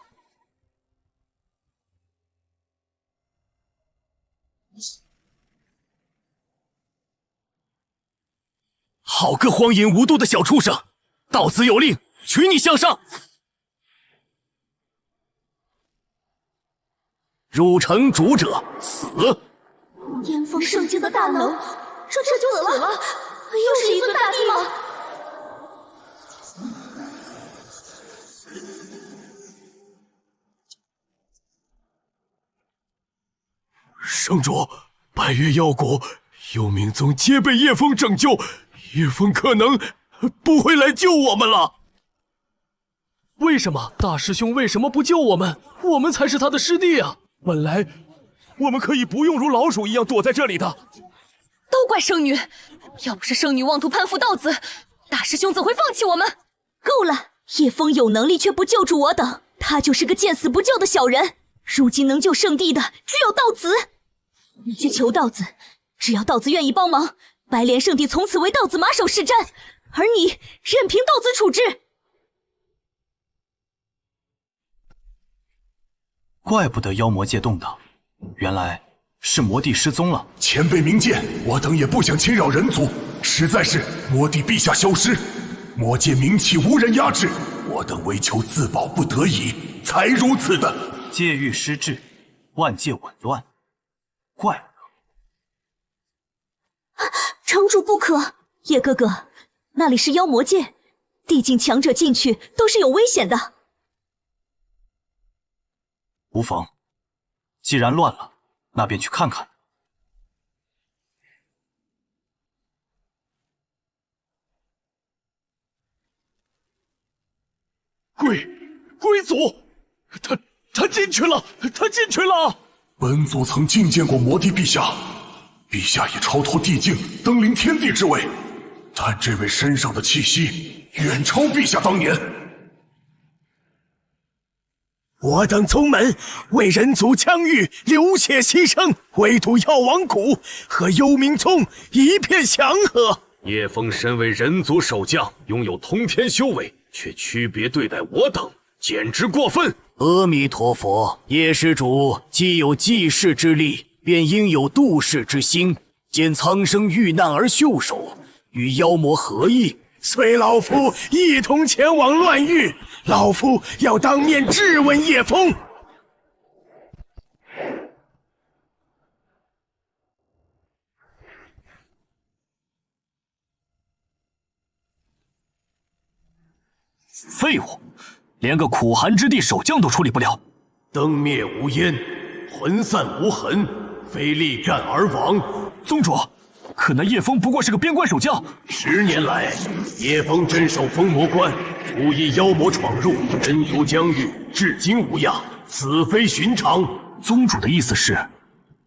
好个荒淫无度的小畜生！道子有令，取你项上。入城主者死。巅峰圣境的大能，这就死了？又是一尊大帝吗？圣主，白月药谷、幽冥宗皆被叶枫拯救，叶枫可能不会来救我们了。为什么？大师兄为什么不救我们？我们才是他的师弟啊！本来我们可以不用如老鼠一样躲在这里的。都怪圣女，要不是圣女妄图攀附道子，大师兄怎会放弃我们？够了！叶枫有能力却不救助我等，他就是个见死不救的小人。如今能救圣地的只有道子，你去求道子，只要道子愿意帮忙，白莲圣地从此为道子马首是瞻，而你任凭道子处置。怪不得妖魔界动荡，原来是魔帝失踪了。前辈明鉴，我等也不想侵扰人族，实在是魔帝陛下消失，魔界名气无人压制，我等为求自保不得已，才如此的。界域失治，万界紊乱，怪不得。城主不可！叶哥哥，那里是妖魔界，地境强者进去都是有危险的。无妨，既然乱了，那便去看看。龟祖，他进去了，他进去了。本祖曾觐见过魔帝陛下，陛下已超脱地境，登临天地之位，但这位身上的气息远超陛下当年。我等宗门为人族疆域流血牺牲，围堵药王谷，和幽冥宗一片祥和。叶枫身为人族守将，拥有通天修为，却区别对待我等，简直过分。阿弥陀佛，叶施主既有济世之力，便应有度世之心。见苍生遇难而袖手，与妖魔何异？随老夫一同前往乱域，老夫要当面质问叶枫。废物，连个苦寒之地守将都处理不了。灯灭无烟，魂散无痕，非力战而亡。宗主，可那叶枫不过是个边关守将。10年来，叶枫镇守封魔关，无一妖魔闯入，人族疆域至今无恙，此非寻常。宗主的意思是，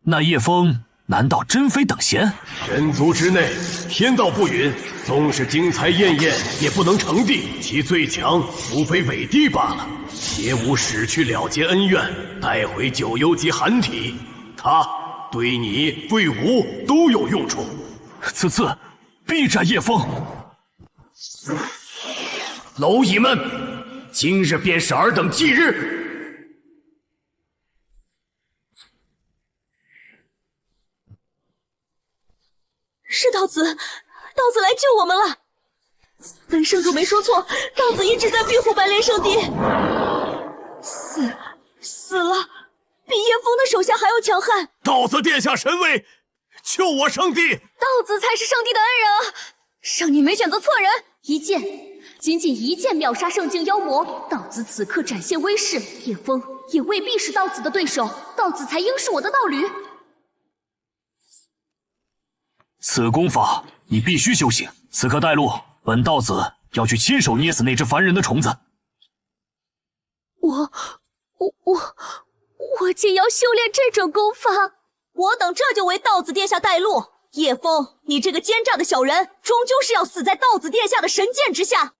那叶枫难道真非等闲？人族之内，天道不允，纵是精彩艳艳，也不能成帝。其最强，无非伪帝罢了。且吾使去了结恩怨，带回九幽及寒体，他对你对吾都有用处。此次必斩叶枫。蝼蚁们，今日便是尔等忌日。是道子，道子来救我们了。本圣主没说错，道子一直在庇护白莲圣地。死了，比叶枫的手下还要强悍。道子殿下神威，救我圣地！道子才是圣地的恩人啊！圣女没选择错人，仅仅一剑秒杀圣境妖魔。道子此刻展现威势，叶枫也未必是道子的对手，道子才应是我的道侣。此功法你必须修行。此刻带路，本道子要去亲手捏死那只烦人的虫子。我竟要修炼这种功法，我等这就为道子殿下带路。叶枫，你这个奸诈的小人，终究是要死在道子殿下的神剑之下。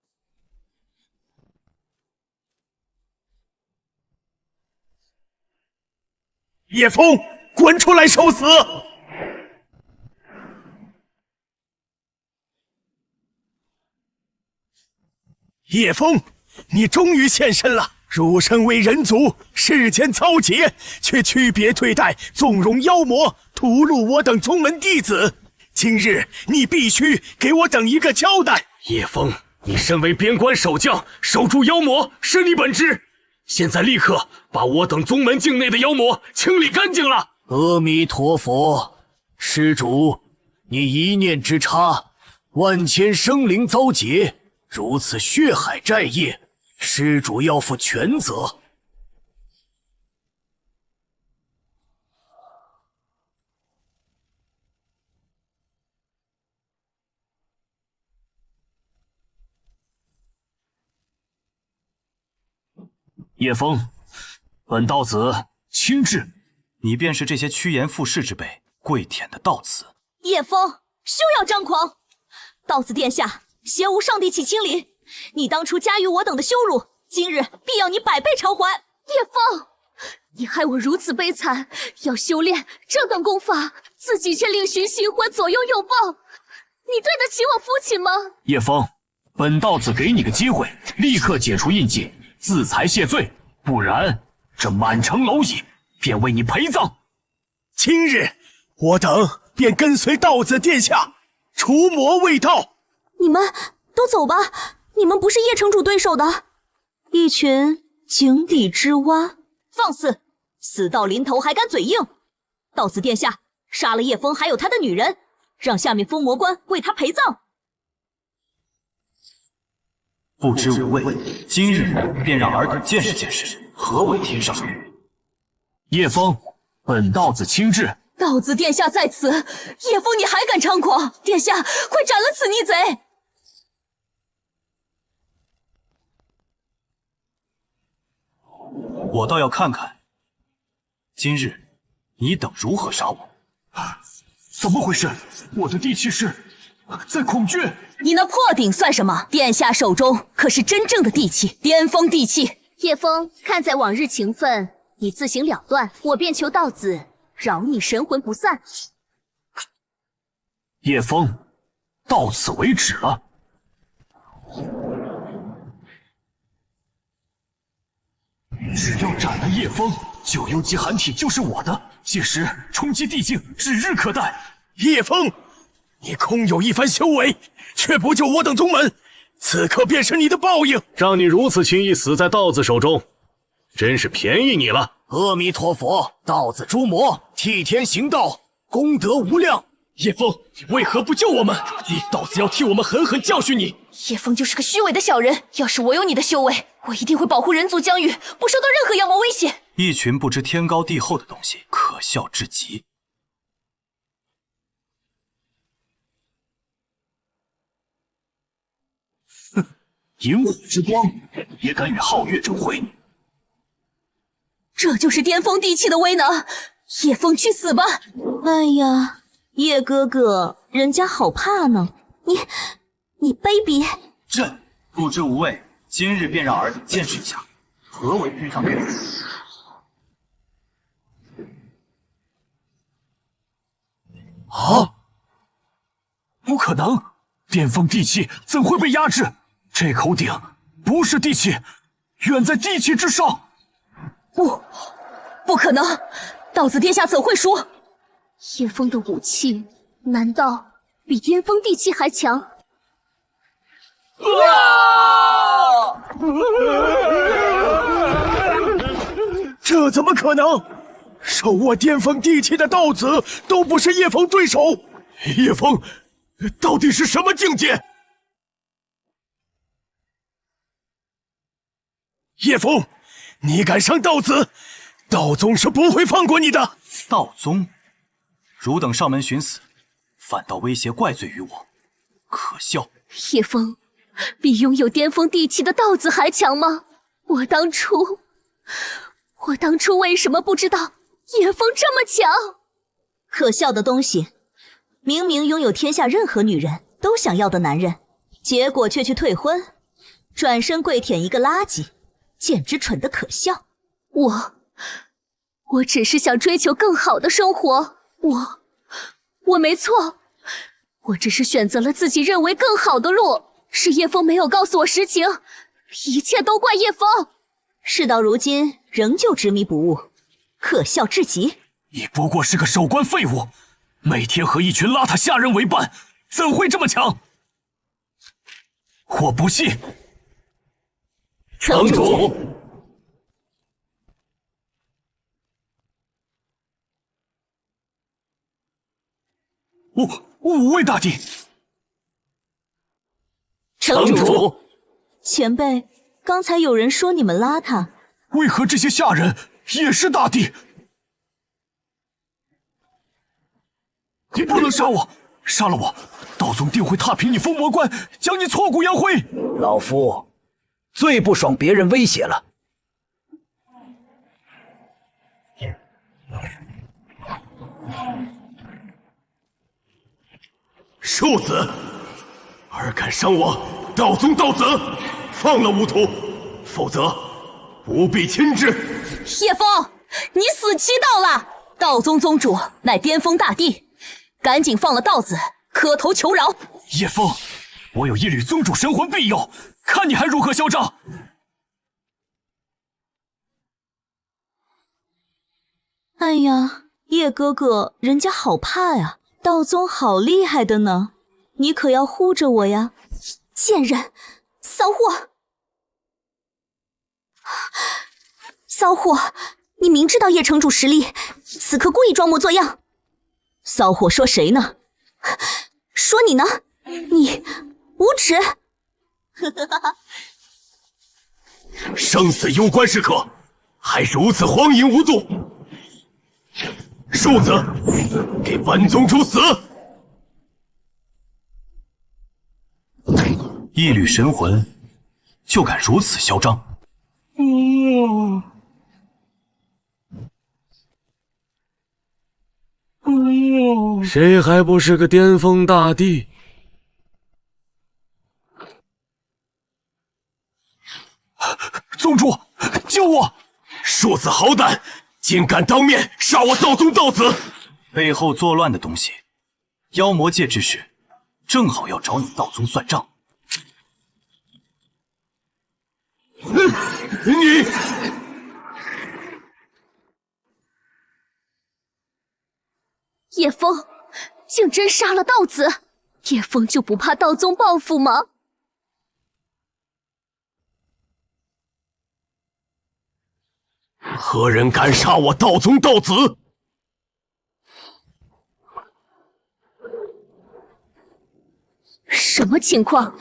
叶枫，滚出来受死！叶枫，你终于现身了！汝身为人族，世间遭劫，却区别对待，纵容妖魔，屠戮我等宗门弟子。今日你必须给我等一个交代。叶枫，你身为边关守将，守住妖魔是你本职，现在立刻把我等宗门境内的妖魔清理干净了。阿弥陀佛，施主，你一念之差，万千生灵遭劫，如此血海债业，施主要负全责。叶枫，本道子亲至。你便是这些趋炎附势之辈跪舔的道子。叶枫，休要张狂！道子殿下，邪无上帝起亲临，你当初加于我等的羞辱，今日必要你百倍偿还。叶枫，你害我如此悲惨，要修炼这等功法，自己却另寻新欢，左拥右抱，你对得起我父亲吗？叶枫，本道子给你个机会，立刻解除印记，自裁谢罪，不然这满城蝼蚁便为你陪葬。今日我等便跟随道子殿下除魔卫道。你们都走吧，你们不是叶城主对手的，一群井底之蛙，放肆！死到临头还敢嘴硬！道子殿下杀了叶枫还有他的女人，让下面封魔官为他陪葬。不知无畏，今日便让尔等见识见识何为天上玉。叶枫，本道子亲至。道子殿下在此，叶枫你还敢猖狂？殿下，快斩了此逆贼！我倒要看看，今日你等如何杀我？怎么回事？我的地气是在孔雀。你那破鼎算什么？殿下手中可是真正的地气，巅峰地气。叶枫，看在往日情分，你自行了断，我便求道子饶你神魂不散。叶枫，到此为止了。只要斩了叶枫，9幽级寒体就是我的，届时冲击地境指日可待。叶枫，你空有一番修为，却不救我等宗门，此刻便是你的报应。让你如此轻易死在道子手中，真是便宜你了。阿弥陀佛，道子诛魔，替天行道，功德无量。叶枫，你为何不救我们？道子要替我们狠狠教训你。叶枫就是个虚伪的小人，要是我有你的修为，我一定会保护人族疆域，不受到任何妖魔威胁。一群不知天高地厚的东西，可笑至极。哼，萤火之光也敢与皓月争辉？这就是巅峰地气的威能！叶枫去死吧！哎呀，叶哥哥，人家好怕呢。你卑鄙！朕不知无畏，今日便让尔等见识一下何为天上玉。啊！不可能！巅峰地气怎会被压制？这口鼎不是地气，远在地气之上。不可能！道子殿下怎会输？叶枫的武器难道比巅峰地气还强？这怎么可能？手握巅峰地气的道子都不是叶枫对手。叶枫到底是什么境界？叶枫，你敢伤道子，道宗是不会放过你的。道宗，汝等上门寻死，反倒威胁怪罪于我，可笑！叶枫，比拥有巅峰地气的道子还强吗？我当初为什么不知道叶枫这么强？可笑的东西，明明拥有天下任何女人都想要的男人，结果却去退婚，转身跪舔一个垃圾，简直蠢得可笑。我只是想追求更好的生活，我没错，我只是选择了自己认为更好的路，是叶枫没有告诉我实情，一切都怪叶枫。事到如今仍旧执迷不悟，可笑至极。你不过是个守关废物，每天和一群邋遢下人为伴，怎会这么强？我不信。城主，五位大帝。城主，前辈，刚才有人说你们邋遢，为何这些下人也是大帝？你不能杀我！杀了我，道宗定会踏平你封魔关，将你挫骨扬灰。老夫最不爽别人威胁了。庶子，尔敢伤我道宗道子，放了吾徒，否则不必亲至。叶枫，你死期到了！道宗宗主乃巅峰大帝，赶紧放了道子，磕头求饶。叶枫，我有一缕宗主神魂庇佑，看你还如何嚣张！哎呀，叶哥哥，人家好怕呀！道宗好厉害的呢，你可要护着我呀！贱人，骚货！骚货！你明知道叶城主实力，此刻故意装模作样。骚货说谁呢？说你呢？你无耻！生死攸关时刻，还如此荒淫无度！庶子，给本宗主死！一缕神魂，就敢如此嚣张？谁还不是个巅峰大帝？宗主，救我！庶子好胆，竟敢当面杀我道宗道子！背后作乱的东西，妖魔界之事，正好要找你道宗算账。你！叶枫竟真杀了道子，叶枫就不怕道宗报复吗？何人敢杀我道宗道子？什么情况？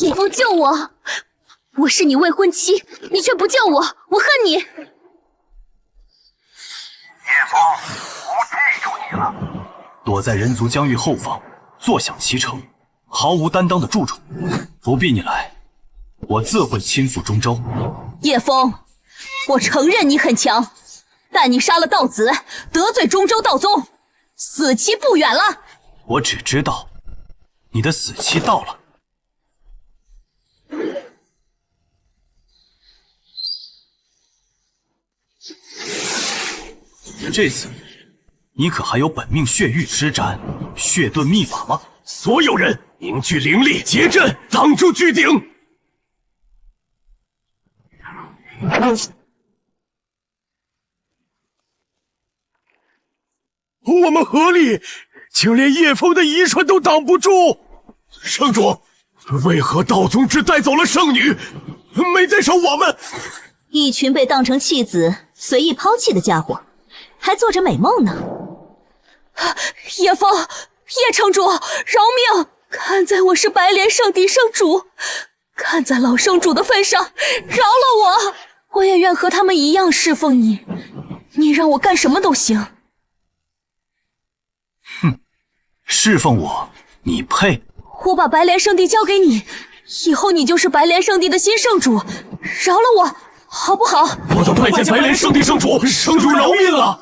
叶枫救我！我是你未婚妻，你却不救我，我恨你！叶枫，我记住你了。躲在人族疆域后方，坐享其成，毫无担当的住处，不必你来，我自会亲赴中州。叶枫，我承认你很强，但你杀了道子，得罪中州道宗，死期不远了。我只知道，你的死期到了。这次，你可还有本命血域施展血遁秘法吗？所有人凝聚灵力，结阵，挡住巨鼎！我们合力，就连叶枫的遗传都挡不住。圣主，为何道宗只带走了圣女，没带上我们？一群被当成弃子随意抛弃的家伙，还做着美梦呢。叶枫，叶城主，饶命！看在我是白莲圣地圣主，看在老圣主的份上，饶了我！我也愿和他们一样侍奉你，你让我干什么都行。哼，侍奉我，你配？我把白莲圣地交给你，以后你就是白莲圣地的新圣主，饶了我，好不好？我等拜见白莲圣地圣主，圣主饶命啊！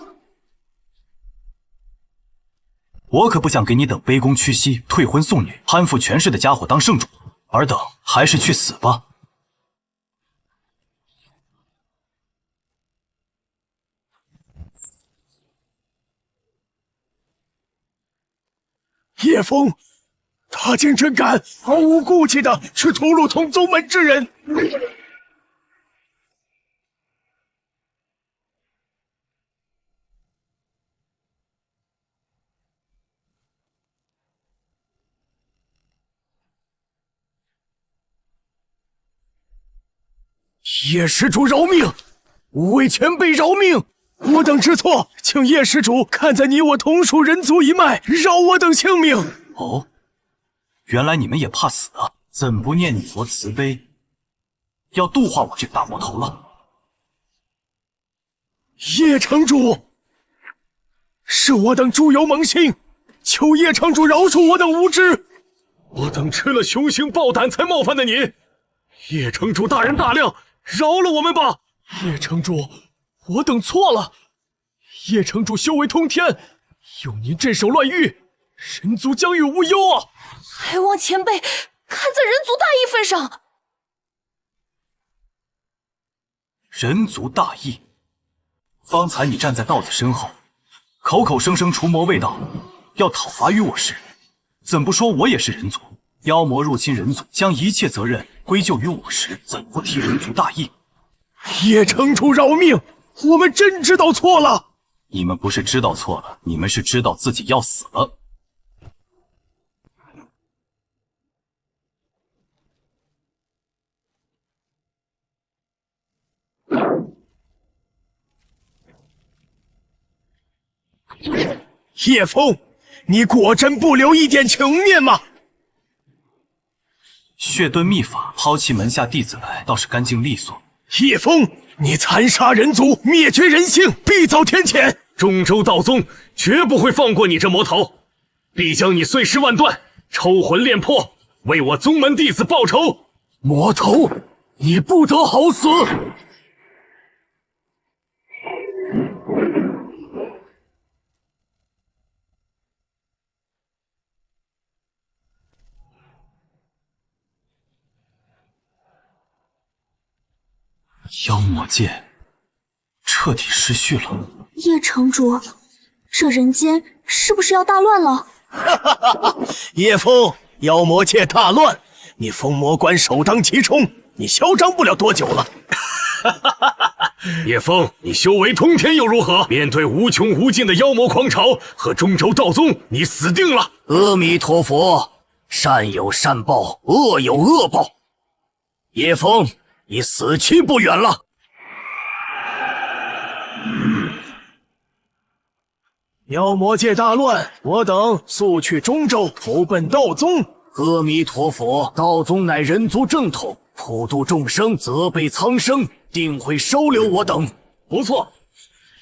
我可不想给你等卑躬屈膝、退婚送女、攀附权势的家伙当圣主，尔等还是去死吧！叶枫，他竟真敢毫无顾忌的去屠戮同宗门之人！叶施主饶命！五位前辈饶命！我等知错，请叶施主看在你我同属人族一脉，饶我等性命。哦，原来你们也怕死啊！怎不念你佛慈悲，要度化我这个大魔头了？叶城主，是我等猪油蒙心，求叶城主饶恕我等无知。我等吃了雄心豹胆才冒犯的你，叶城主大人大量，饶了我们吧！叶城主，我等错了。叶城主修为通天，有您镇守乱域，人族将欲无忧啊！还望前辈看在人族大义份上。人族大义？方才你站在道子身后，口口声声除魔卫道，要讨伐于我时，怎不说我也是人族？妖魔入侵人族，将一切责任归咎于我时，怎不提人族大义？叶城主饶命，我们真知道错了。你们不是知道错了，你们是知道自己要死了。叶枫，你果真不留一点情面吗？血遁秘法，抛弃门下弟子来，倒是干净利索。叶枫，你残杀人族，灭绝人性，必遭天谴。中州道宗绝不会放过你这魔头，必将你碎尸万段，抽魂炼魄，为我宗门弟子报仇。魔头，你不得好死！妖魔界彻底失序了。叶城主，这人间是不是要大乱了？叶枫，妖魔界大乱，你封魔关首当其冲，你嚣张不了多久了。叶枫，你修为通天又如何？面对无穷无尽的妖魔狂潮和中州道宗，你死定了！阿弥陀佛，善有善报，恶有恶报。叶枫，你死期不远了。妖魔界大乱，我等速去中州，投奔道宗。阿弥陀佛，道宗乃人族正统，普度众生，责备苍生，定会收留我等。不错，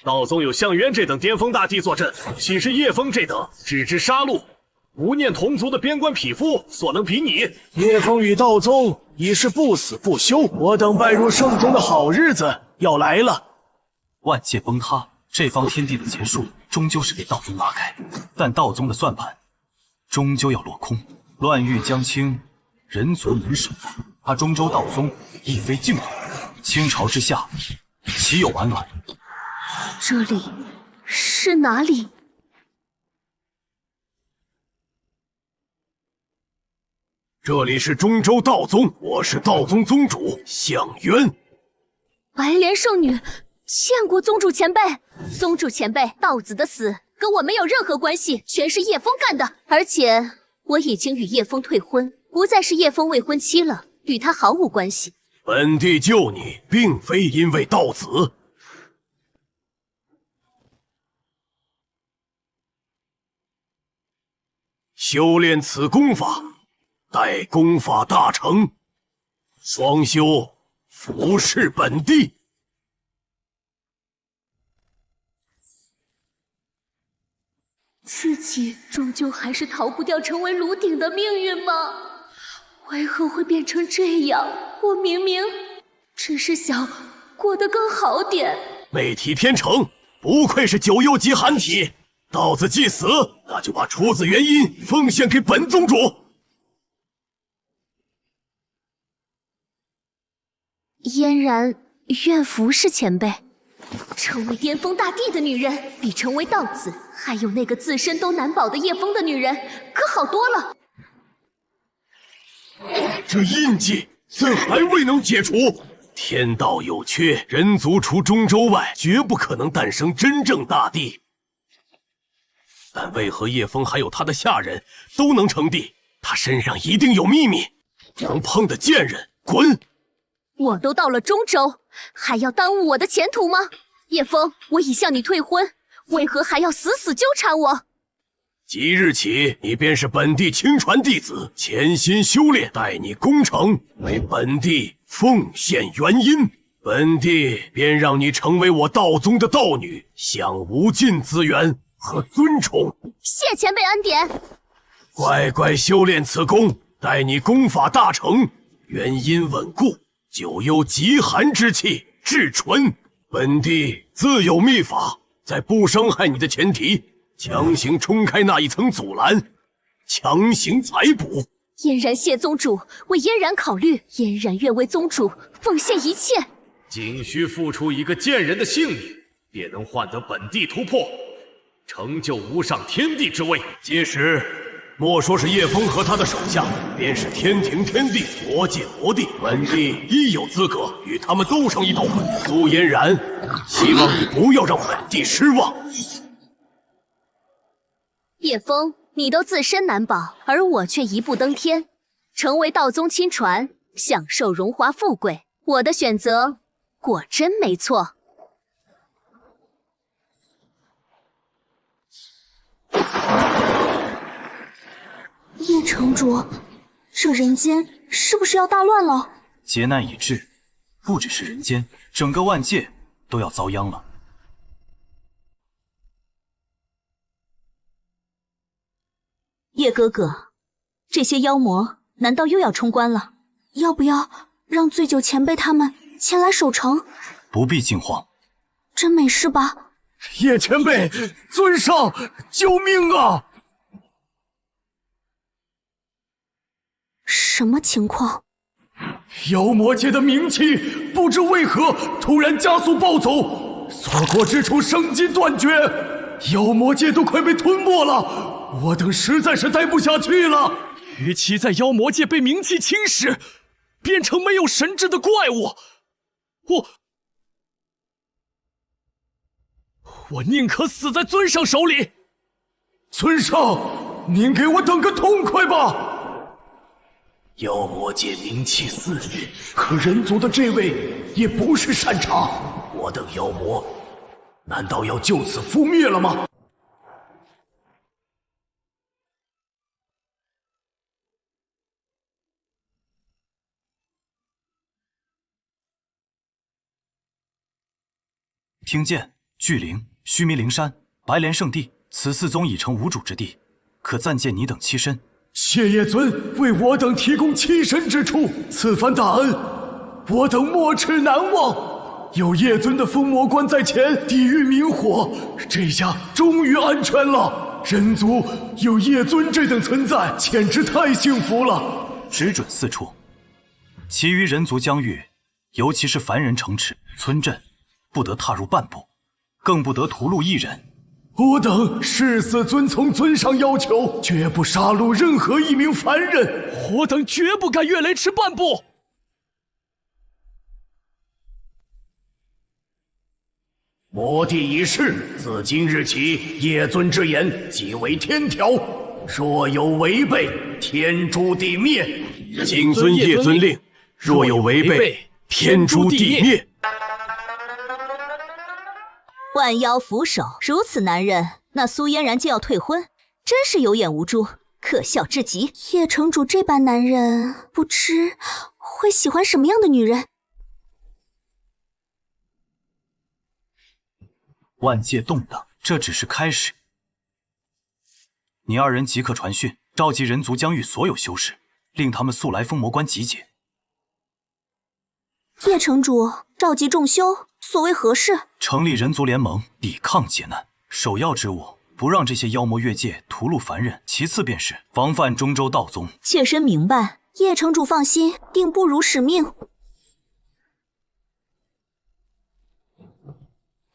道宗有项渊这等巅峰大帝坐镇，岂是叶枫这等只知杀戮、无念同族的边关匹夫所能比拟？叶枫与道宗已是不死不休，我等拜入圣宗的好日子要来了。万界崩塌，这方天地的结束，终究是被道宗拉开，但道宗的算盘终究要落空。乱域将倾，人族难守，他中州道宗亦非净土，倾巢之下，岂有完卵？这里是哪里？这里是中州道宗，我是道宗宗主项渊。白莲圣女，见过宗主前辈。宗主前辈，道子的死跟我没有任何关系，全是叶枫干的。而且我已经与叶枫退婚，不再是叶枫未婚妻了，与他毫无关系。本帝救你，并非因为道子。修炼此功法，待功法大成，双修服侍本帝。自己终究还是逃不掉成为炉鼎的命运吗？为何会变成这样？我明明只是想过得更好点。媚体天成，不愧是9幽级寒体。道子既死，那就把出自元阴奉献给本宗主。嫣然愿服侍前辈。成为巅峰大帝的女人，比成为道子还有那个自身都难保的叶枫的女人可好多了。这印记怎还未能解除？天道有缺，人族除中州外，绝不可能诞生真正大帝。但为何叶枫还有他的下人都能成帝？他身上一定有秘密。能碰的贱人，滚！我都到了中州，还要耽误我的前途吗？叶枫，我已向你退婚，为何还要死死纠缠我？即日起，你便是本地亲传弟子，潜心修炼，待你攻城，为本地奉献元阴，本地便让你成为我道宗的道女，享无尽资源和尊崇。谢前辈恩典。乖乖修炼此功，待你功法大成，元阴稳固，9幽极寒之气至纯，本地自有秘法，在不伤害你的前提，强行冲开那一层阻拦，强行采补。嫣然谢宗主，为嫣然考虑，嫣然愿为宗主奉献一切。仅需付出一个贱人的性命，便能换得本地突破，成就无上天地之位。届时，莫说是叶枫和他的手下，便是天庭天帝、魔界魔帝，本地亦有资格与他们斗上一斗。苏嫣然，希望你不要让本地失望。叶枫，你都自身难保，而我却一步登天，成为道宗亲传，享受荣华富贵。我的选择果真没错。叶城主，这人间是不是要大乱了？劫难已至，不只是人间，整个万界都要遭殃了。叶哥哥，这些妖魔难道又要冲关了？要不要让醉酒前辈他们前来守城？不必惊慌，真没事吧？叶前辈，尊上，救命啊！什么情况？妖魔界的名气不知为何突然加速暴走，所过之处生机断绝，妖魔界都快被吞没了，我等实在是待不下去了。与其在妖魔界被名气侵蚀，变成没有神智的怪物，我宁可死在尊上手里。尊上，您给我等个痛快吧！妖魔界名气四日，可人族的这位也不是善茬，我等妖魔难道要就此覆灭了吗？听见巨灵、须弥灵山、白莲圣地，此4宗已成无主之地，可暂借你等栖身。谢叶尊为我等提供栖身之处，此番大恩，我等没齿难忘。有叶尊的封魔关在前，抵御明火，这下终于安全了。人族有叶尊这等存在，简直太幸福了。只准4处，其余人族疆域，尤其是凡人城池、村镇，不得踏入半步，更不得屠戮一人。我等誓死遵从尊上要求，绝不杀戮任何一名凡人。我等绝不敢越雷池半步。魔帝已逝，自今日起，叶尊之言即为天条，若有违背，天诛地灭。谨遵叶尊令，若有违背，天诛地灭。万妖俯首，如此男人，那苏嫣然竟要退婚，真是有眼无珠，可笑至极。叶城主这般男人，不知会喜欢什么样的女人？万界动荡，这只是开始。你二人即刻传讯，召集人族疆域所有修士，令他们速来封魔关集结。叶城主召集众修，所谓何事？成立人族联盟，抵抗劫难。首要之务，不让这些妖魔越界屠戮凡人；其次便是防范中州道宗。妾身明白，叶城主放心，定不辱使命。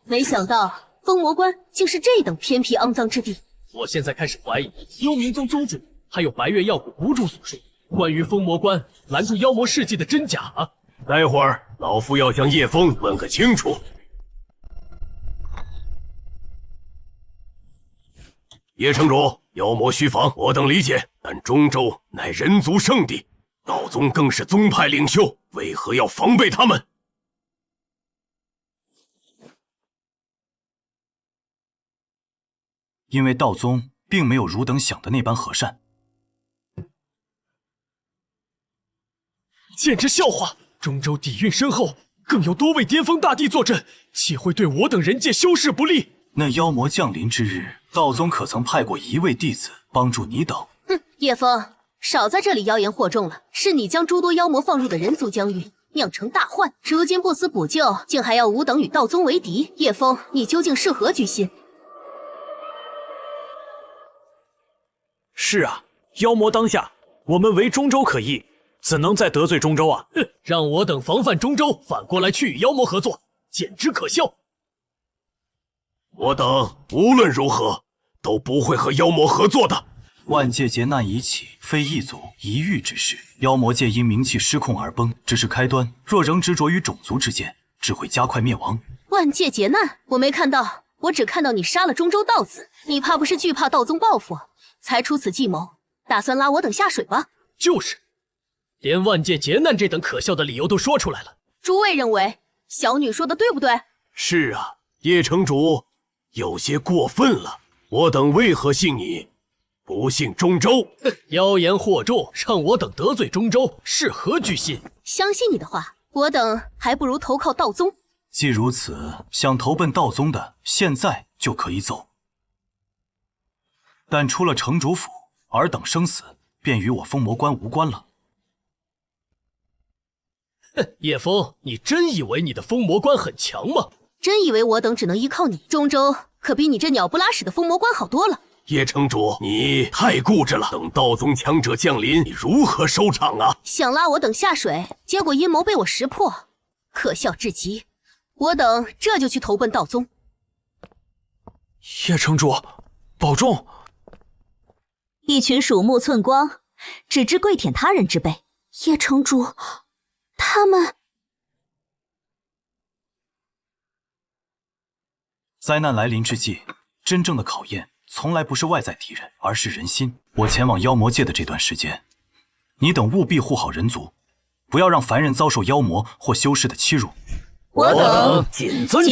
没想到封魔关竟是这等偏僻肮脏之地。我现在开始怀疑幽冥宗宗主还有白月药谷无主所说关于封魔关拦住妖魔事迹的真假啊！待会儿老夫要向叶枫问个清楚。叶城主，妖魔须防，我等理解，但中州乃人族圣地，道宗更是宗派领袖，为何要防备他们？因为道宗并没有汝等想的那般和善。简直笑话！中州底蕴深厚，更有多位巅峰大帝坐镇，岂会对我等人界修士不利？那妖魔降临之日，道宗可曾派过一位弟子帮助你等？哼，叶枫，少在这里妖言惑众了。是你将诸多妖魔放入的人族疆域，酿成大患。如今不思补救，竟还要吾等与道宗为敌。叶枫，你究竟是何居心？是啊，妖魔当下，我们为中州可议，怎能再得罪中州啊？哼，让我等防范中州，反过来去与妖魔合作，简直可笑！我等无论如何都不会和妖魔合作的。万界劫难已起，非一族一域之事。妖魔界因名气失控而崩，只是开端。若仍执着于种族之间，只会加快灭亡。万界劫难，我没看到，我只看到你杀了中州道子。你怕不是惧怕道宗报复，才出此计谋，打算拉我等下水吧？就是，连万界劫难这等可笑的理由都说出来了。诸位认为小女说的对不对？是啊，叶城主有些过分了。我等为何信你，不信中州？妖言惑众，让我等得罪中州，是何居心？相信你的话，我等还不如投靠道宗。既如此，想投奔道宗的，现在就可以走。但出了城主府，尔等生死便与我封魔关无关了。哼，叶枫，你真以为你的封魔关很强吗？真以为我等只能依靠你？中州可比你这鸟不拉屎的封魔关好多了。叶城主，你太固执了。等道宗强者降临，你如何收场啊？想拉我等下水，结果阴谋被我识破，可笑至极。我等这就去投奔道宗。叶城主，保重。一群鼠目寸光，只知跪舔他人之辈。叶城主，他们……灾难来临之际，真正的考验从来不是外在敌人，而是人心。我前往妖魔界的这段时间，你等务必护好人族，不要让凡人遭受妖魔或修士的欺辱。我等谨遵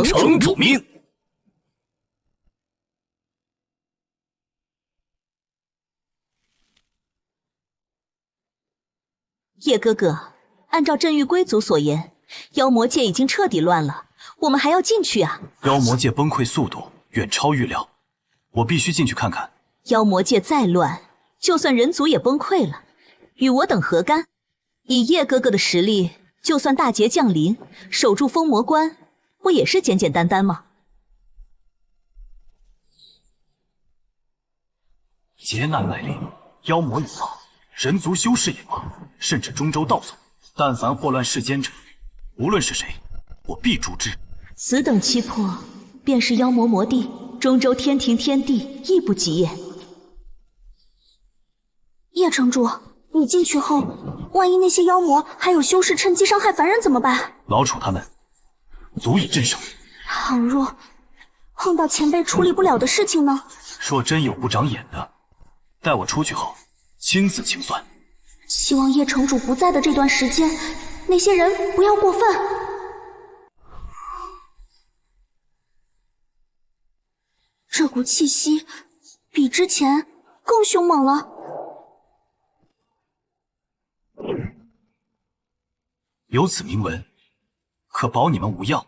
城主命。叶哥哥，按照镇域归族所言，妖魔界已经彻底乱了，我们还要进去啊！妖魔界崩溃速度远超预料，我必须进去看看。妖魔界再乱，就算人族也崩溃了，与我等何干？以叶哥哥的实力，就算大劫降临，守住封魔关，不也是简简单单吗？劫难来临，妖魔已亡，人族修士也亡，甚至中州道宗，但凡祸乱世间者，无论是谁，我必诛之。此等气魄，便是妖魔魔帝，中州天庭天地亦不及也。叶城主，你进去后，万一那些妖魔还有修士趁机伤害凡人怎么办？老楚他们足以镇守。倘若碰到前辈处理不了的事情呢？若真有不长眼的，待我出去后亲自清算。希望叶城主不在的这段时间，那些人不要过分。这股气息比之前更凶猛了。有此铭文，可保你们无恙。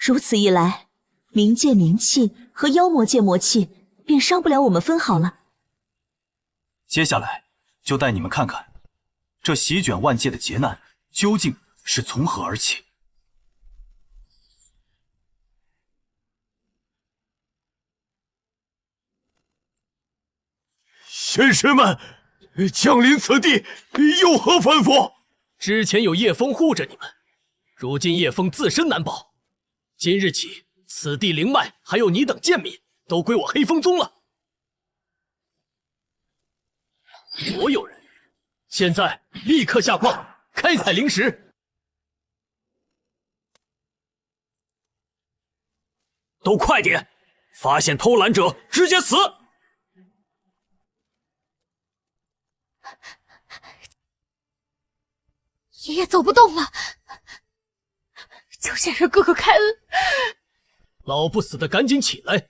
如此一来，冥界冥气和妖魔界魔气便伤不了我们分毫了。接下来就带你们看看，这席卷万界的劫难究竟是从何而起。仙师们，降临此地有何吩咐？之前有叶枫护着你们，如今叶枫自身难保，今日起，此地灵脉还有你等贱民都归我黑风宗了。所有人，现在立刻下矿，开采灵石。都快点！发现偷懒者直接死！爷爷走不动了，求仙人哥哥开恩！老不死的赶紧起来！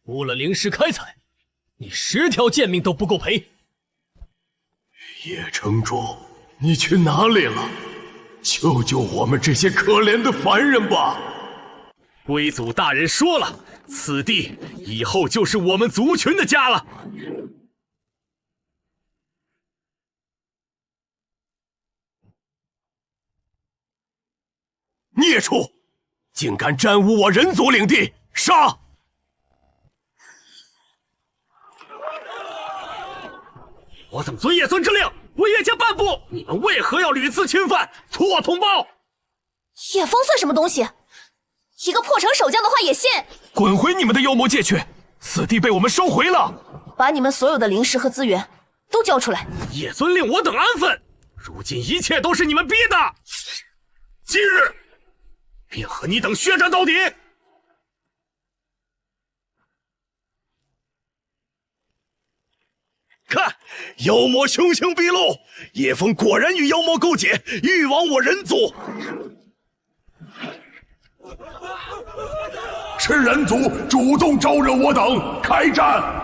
误了灵石开采，你10条贱命都不够赔。叶城主，你去哪里了？救救我们这些可怜的凡人吧！龟祖大人说了，此地以后就是我们族群的家了。孽畜，竟敢沾污我人族领地，杀！我等遵叶尊之令，为叶家颁布，你们为何要屡次侵犯？图我同胞！叶枫算什么东西？一个破城守将的话也信？滚回你们的妖魔界去！此地被我们收回了。把你们所有的灵石和资源都交出来！叶尊令我等安分，如今一切都是你们逼的。今日便和你等血战到底！看，妖魔凶行毕露，叶枫果然与妖魔勾结，欲亡我人族。是人族主动招惹我等，开战！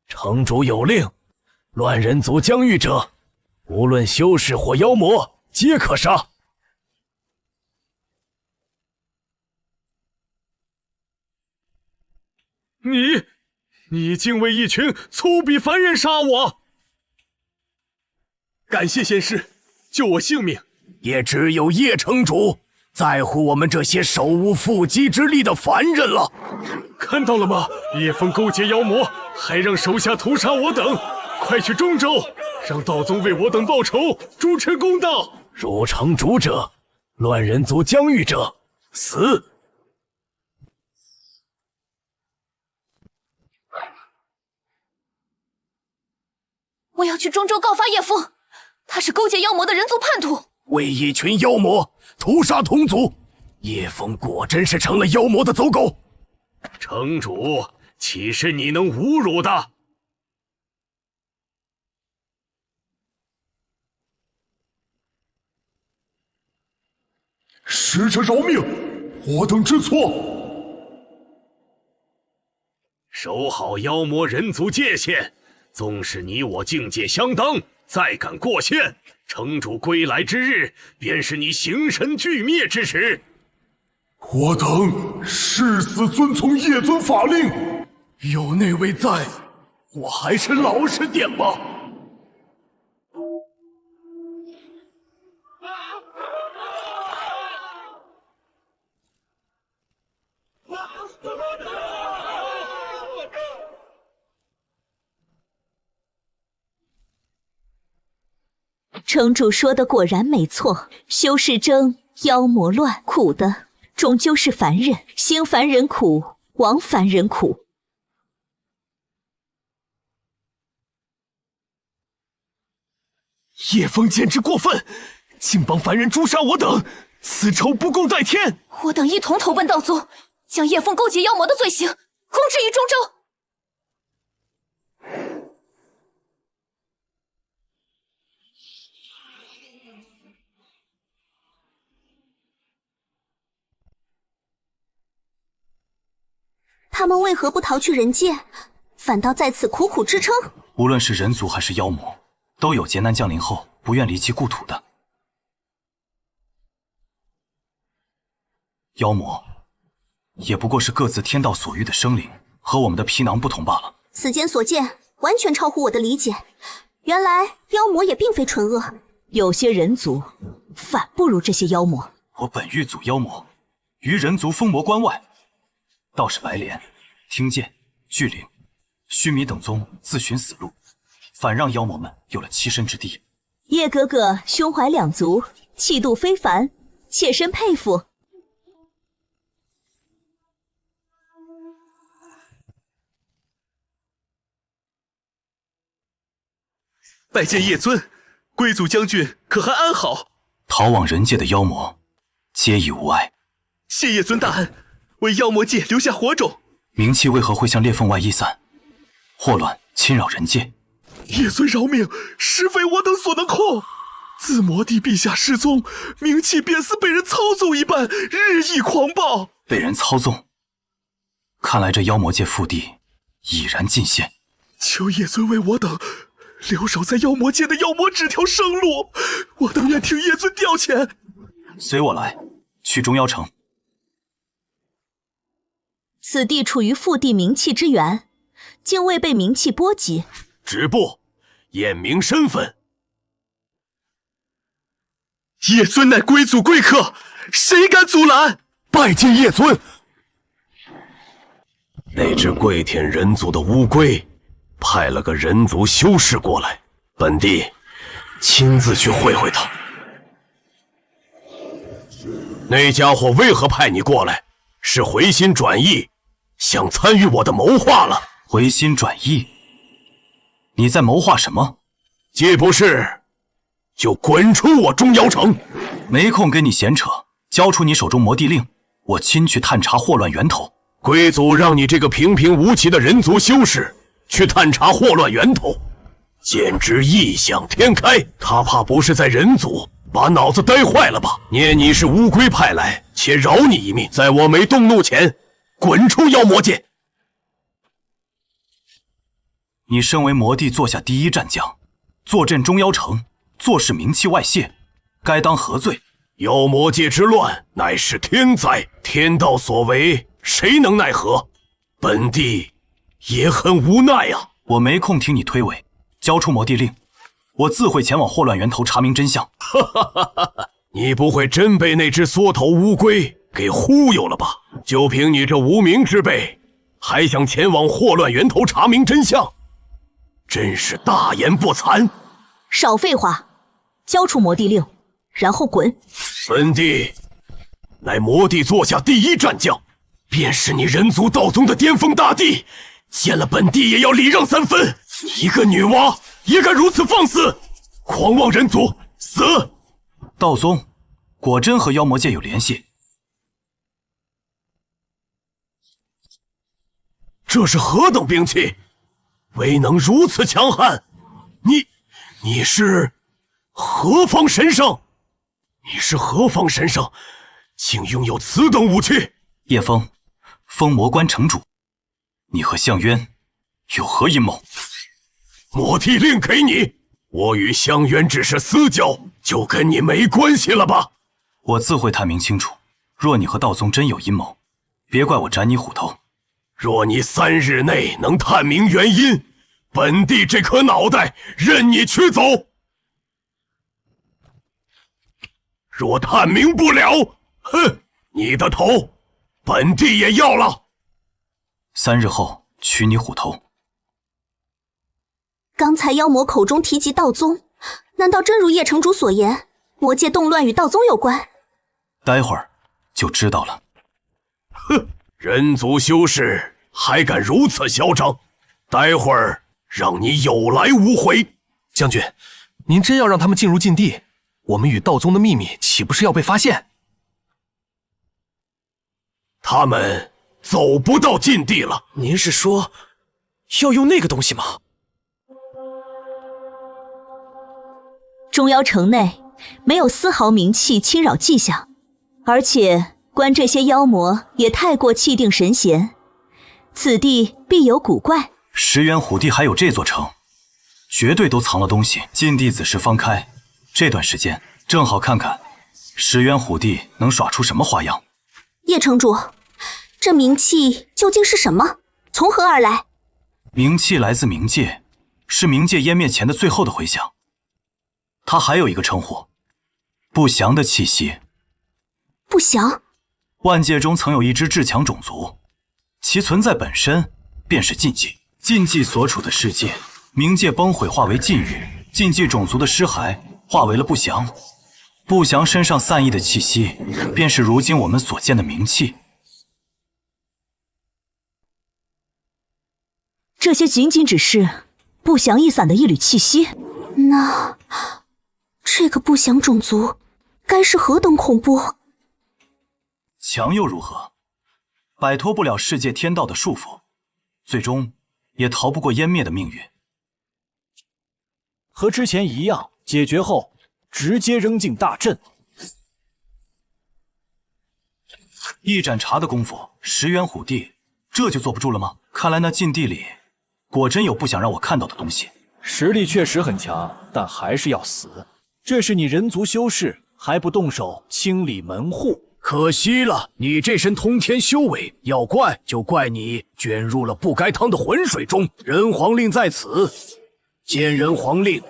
城主有令，乱人族疆域者，无论修士或妖魔，皆可杀。你竟为一群粗鄙凡人杀我！感谢仙师救我性命，也只有叶城主在乎我们这些手无缚鸡之力的凡人了。看到了吗？叶枫勾结妖魔，还让手下屠杀我等！快去中州，让道宗为我等报仇，主持公道！入城主者，乱人族疆域者，死！我要去中州告发叶枫，他是勾结妖魔的人族叛徒，为一群妖魔屠杀同族，叶枫果真是成了妖魔的走狗。城主，岂是你能侮辱的？使者饶命，我等知错。守好妖魔人族界限，纵使你我境界相当，再敢过线，城主归来之日，便是你形神俱灭之时。我等誓死遵从叶尊法令。有那位在，我还是老实点吧。城主说的果然没错，修士争，妖魔乱，苦的终究是凡人，兴凡人苦，亡凡人苦。叶枫简直过分，竟帮凡人诛杀我等，此仇不共戴天！我等一同投奔道宗，将叶枫勾结妖魔的罪行公之于中州。他们为何不逃去人界，反倒在此苦苦支撑。无论是人族还是妖魔，都有劫难降临后不愿离弃故土的。妖魔也不过是各自天道所欲的生灵，和我们的皮囊不同罢了。此间所见完全超乎我的理解，原来妖魔也并非纯恶，有些人族反不如这些妖魔。我本欲阻妖魔于人族封魔关外，倒是白莲、听剑、巨灵、须弥等宗自寻死路，反让妖魔们有了栖身之地。叶哥哥胸怀两足，气度非凡，切身佩服。拜见叶尊，贵族将军可还安好？逃往人界的妖魔皆已无碍，谢叶尊大恩，为妖魔界留下火种。冥气为何会向裂缝外溢散，祸乱侵扰人界？叶尊饶命，实非我等所能控。自魔帝陛下失踪，冥气便似被人操纵一般，日益狂暴。被人操纵，看来这妖魔界腹地已然尽现。求叶尊为我等留守在妖魔界的妖魔指条生路，我等愿听叶尊调遣。随我来，去中妖城。此地处于腹地冥气之源，竟未被冥气波及。止步，验明身份。叶尊乃贵族贵客，谁敢阻拦？拜见叶尊。那只跪舔人族的乌龟派了个人族修士过来，本帝亲自去会会他。那家伙为何派你过来？是回心转意，想参与我的谋划了。回心转意？你在谋划什么？既不是，就滚出我中妖城！没空跟你闲扯，交出你手中魔帝令，我亲去探查祸乱源头。贵族让你这个平平无奇的人族修士去探查祸乱源头，简直异想天开。他怕不是在人族把脑子呆坏了吧？念你是乌龟派来，且饶你一命，在我没动怒前，滚出妖魔界！你身为魔帝座下第一战将，坐镇中妖城，坐视冥气外泄，该当何罪？妖魔界之乱乃是天灾，天道所为，谁能奈何？本帝也很无奈啊！我没空听你推诿，交出魔帝令，我自会前往祸乱源头查明真相。你不会真被那只缩头乌龟给忽悠了吧？就凭你这无名之辈，还想前往祸乱源头查明真相？真是大言不惭！少废话，交出魔帝令，然后滚！本帝乃魔帝座下第一战将，便是你人族道宗的巅峰大帝，见了本帝也要礼让三分。一个女娲也敢如此放肆，狂妄人族，死！道宗果真和妖魔界有联系？这是何等兵器，未能如此强悍？你是何方神圣？你是何方神圣，竟拥有此等武器？叶枫，封魔关城主，你和项渊有何阴谋？魔帝令给你，我与项渊只是私交，就跟你没关系了吧？我自会探明清楚。若你和道宗真有阴谋，别怪我斩你虎头。若你3日内能探明原因，本帝这颗脑袋任你取走。若探明不了，哼，你的头本帝也要了。3日后取你虎头。刚才妖魔口中提及道宗，难道真如叶城主所言，魔界动乱与道宗有关？待会儿就知道了。哼，人族修士还敢如此嚣张，待会儿让你有来无回。将军，您真要让他们进入禁地，我们与道宗的秘密岂不是要被发现？他们走不到禁地了。您是说要用那个东西吗？中妖城内没有丝毫冥气侵扰迹象，而且观这些妖魔也太过气定神闲，此地必有古怪。石原虎地还有这座城，绝对都藏了东西。禁地子时方开，这段时间正好看看石原虎地能耍出什么花样。叶城主，这冥气究竟是什么？从何而来？冥气来自冥界，是冥界湮灭前的最后的回响。它还有一个称呼，不祥的气息。不祥？万界中曾有一支至强种族，其存在本身便是禁忌。禁忌所处的世界，冥界崩毁化为禁域，禁忌种族的尸骸化为了不祥。不祥身上散逸的气息，便是如今我们所见的冥气。这些仅仅只是不祥一散的一缕气息。那这个不祥种族该是何等恐怖？强又如何？摆脱不了世界天道的束缚，最终也逃不过湮灭的命运。和之前一样，解决后直接扔进大阵。一盏茶的功夫，石原虎地这就坐不住了吗？看来那禁地里果真有不想让我看到的东西。实力确实很强，但还是要死。这是你人族修士，还不动手清理门户？可惜了，你这身通天修为，要怪就怪你卷入了不该趟的浑水中。人皇令在此，见人皇令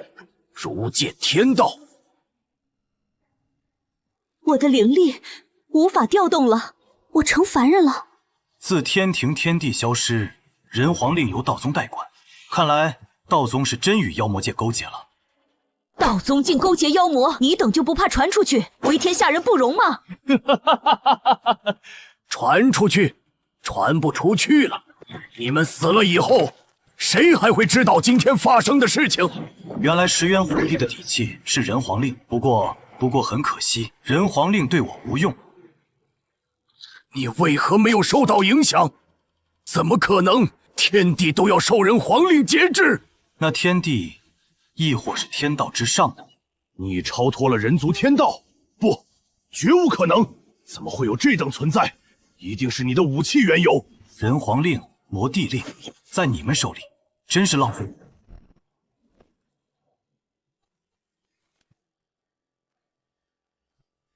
如见天道。我的灵力无法调动了，我成凡人了。自天庭天地消失，人皇令由道宗代管，看来道宗是真与妖魔界勾结了。道宗竟勾结妖魔，你等就不怕传出去，为天下人不容吗？传出去，传不出去了。你们死了以后，谁还会知道今天发生的事情？原来石原虎地的底气是人皇令，不过很可惜，人皇令对我无用。你为何没有受到影响？怎么可能？天地都要受人皇令节制。那天地亦或是天道之上的？你超脱了人族天道？不，绝无可能！怎么会有这等存在？一定是你的武器缘由。人皇令、魔帝令，在你们手里真是浪费。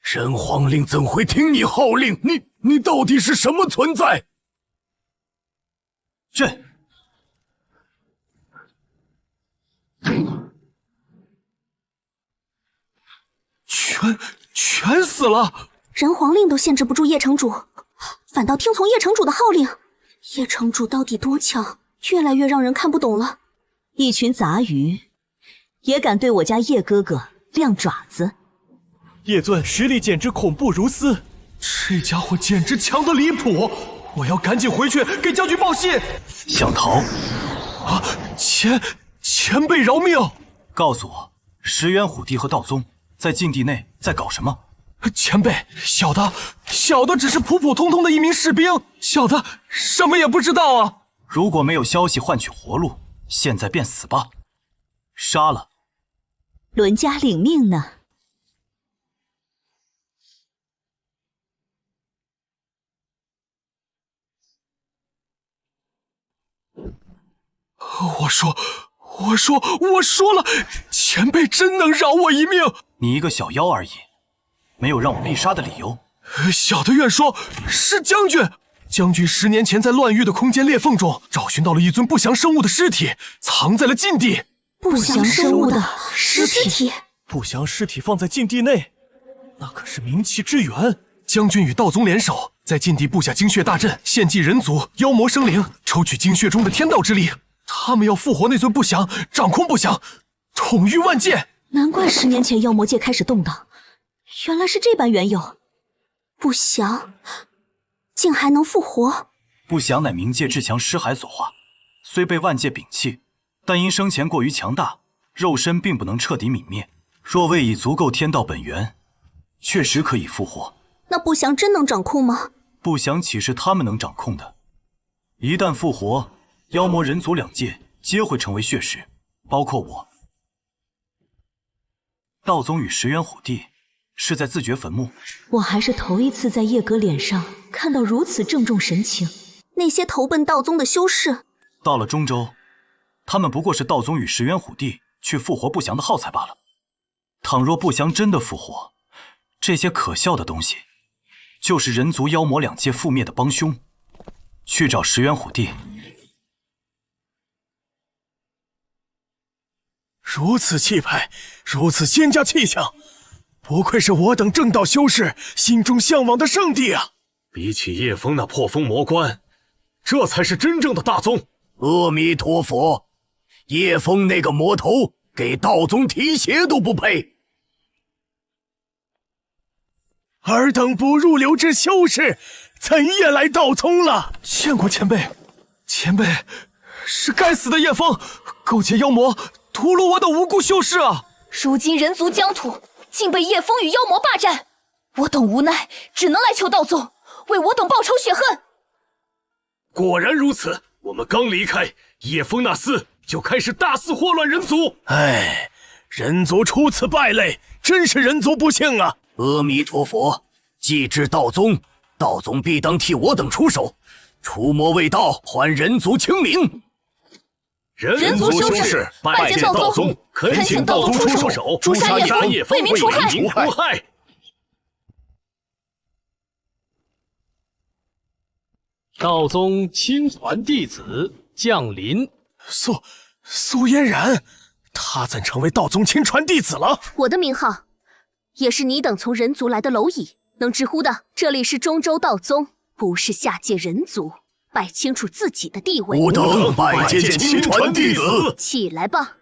人皇令怎会听你号令？你到底是什么存在？这全死了！人皇令都限制不住叶城主，反倒听从叶城主的号令。叶城主到底多强？越来越让人看不懂了。一群杂鱼，也敢对我家叶哥哥亮爪子？叶尊实力简直恐怖如斯，这家伙简直强得离谱！我要赶紧回去给将军报信。想逃？啊！前辈饶命！告诉我，石原虎地和道宗在禁地内在搞什么？前辈，小的只是普普通通的一名士兵，小的什么也不知道啊！如果没有消息换取活路，现在便死吧！杀了！伦家领命呢。我说了，前辈真能饶我一命。你一个小妖而已，没有让我必杀的理由。小的愿说，是将军。将军10年前在乱域的空间裂缝中找寻到了一尊不祥生物的尸体，藏在了禁地。不祥生物的尸体？不祥尸体放在禁地内，那可是冥气之源。将军与道宗联手，在禁地布下精血大阵，献祭人族、妖魔生灵，抽取精血中的天道之力。他们要复活那尊不祥，掌控不祥，统御万界。难怪10年前妖魔界开始动荡，原来是这般缘由。不祥竟还能复活？不祥乃冥界至强尸骸所化，虽被万界摒弃，但因生前过于强大，肉身并不能彻底泯灭。若未以足够天道本源，确实可以复活。那不祥真能掌控吗？不祥岂是他们能掌控的？一旦复活，妖魔人族两界皆会成为血食，包括我。道宗与石原虎地是在自掘坟墓。我还是头一次在叶哥脸上看到如此郑重神情。那些投奔道宗的修士，到了中州，他们不过是道宗与石原虎帝去复活不祥的耗材罢了。倘若不祥真的复活，这些可笑的东西，就是人族妖魔两界覆灭的帮凶。去找石原虎帝。如此气派，如此仙家气象，不愧是我等正道修士心中向往的圣地啊！比起叶枫那破封魔关，这才是真正的大宗。阿弥陀佛，叶枫那个魔头给道宗提鞋都不配。尔等不入流之修士，怎也来道宗了？见过前辈，前辈是该死的叶枫，勾结妖魔，屠戮我等无辜修士啊！如今人族疆土竟被叶枫与妖魔霸占，我等无奈，只能来求道宗为我等报仇雪恨。果然如此，我们刚离开，叶枫那厮就开始大肆祸乱人族。唉，人族出此败类，真是人族不幸啊！阿弥陀佛，既至道宗，道宗必当替我等出手，除魔卫道，还人族清明。人族修士拜见道宗，恳请道宗出手，诛杀叶枫，为民除害。道宗亲传弟子降临。苏嫣然，他怎成为道宗亲传弟子了？我的名号也是你等从人族来的蝼蚁能直呼的。这里是中州道宗，不是下界人族，摆清楚自己的地位。吾等拜见亲传弟子。起来吧。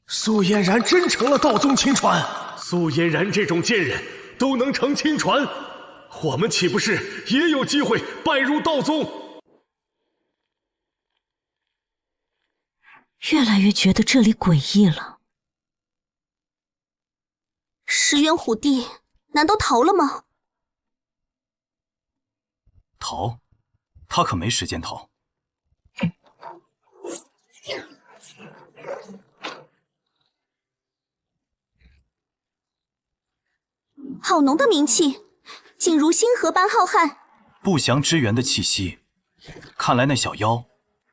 苏嫣然真成了道宗亲传。苏嫣然这种贱人都能成亲传，我们岂不是也有机会拜入道宗？越来越觉得这里诡异了。石原虎帝难道逃了吗？逃？他可没时间逃。好浓的名气，竟如星河般浩瀚。不祥之源的气息，看来那小妖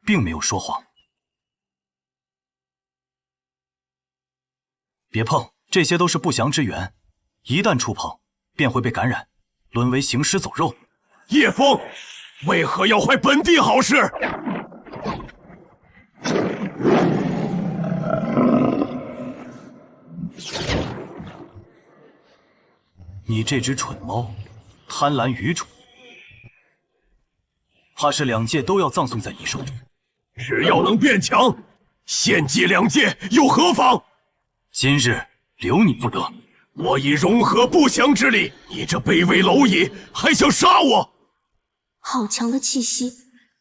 并没有说谎。别碰，这些都是不祥之源，一旦触碰，便会被感染，沦为行尸走肉。叶枫，为何要坏本地好事？你这只蠢猫，贪婪愚蠢，怕是两界都要葬送在你手中。只要能变强，献祭两界又何妨？今日留你不得。我已融合不祥之力，你这卑微蝼蚁还想杀我？好强的气息！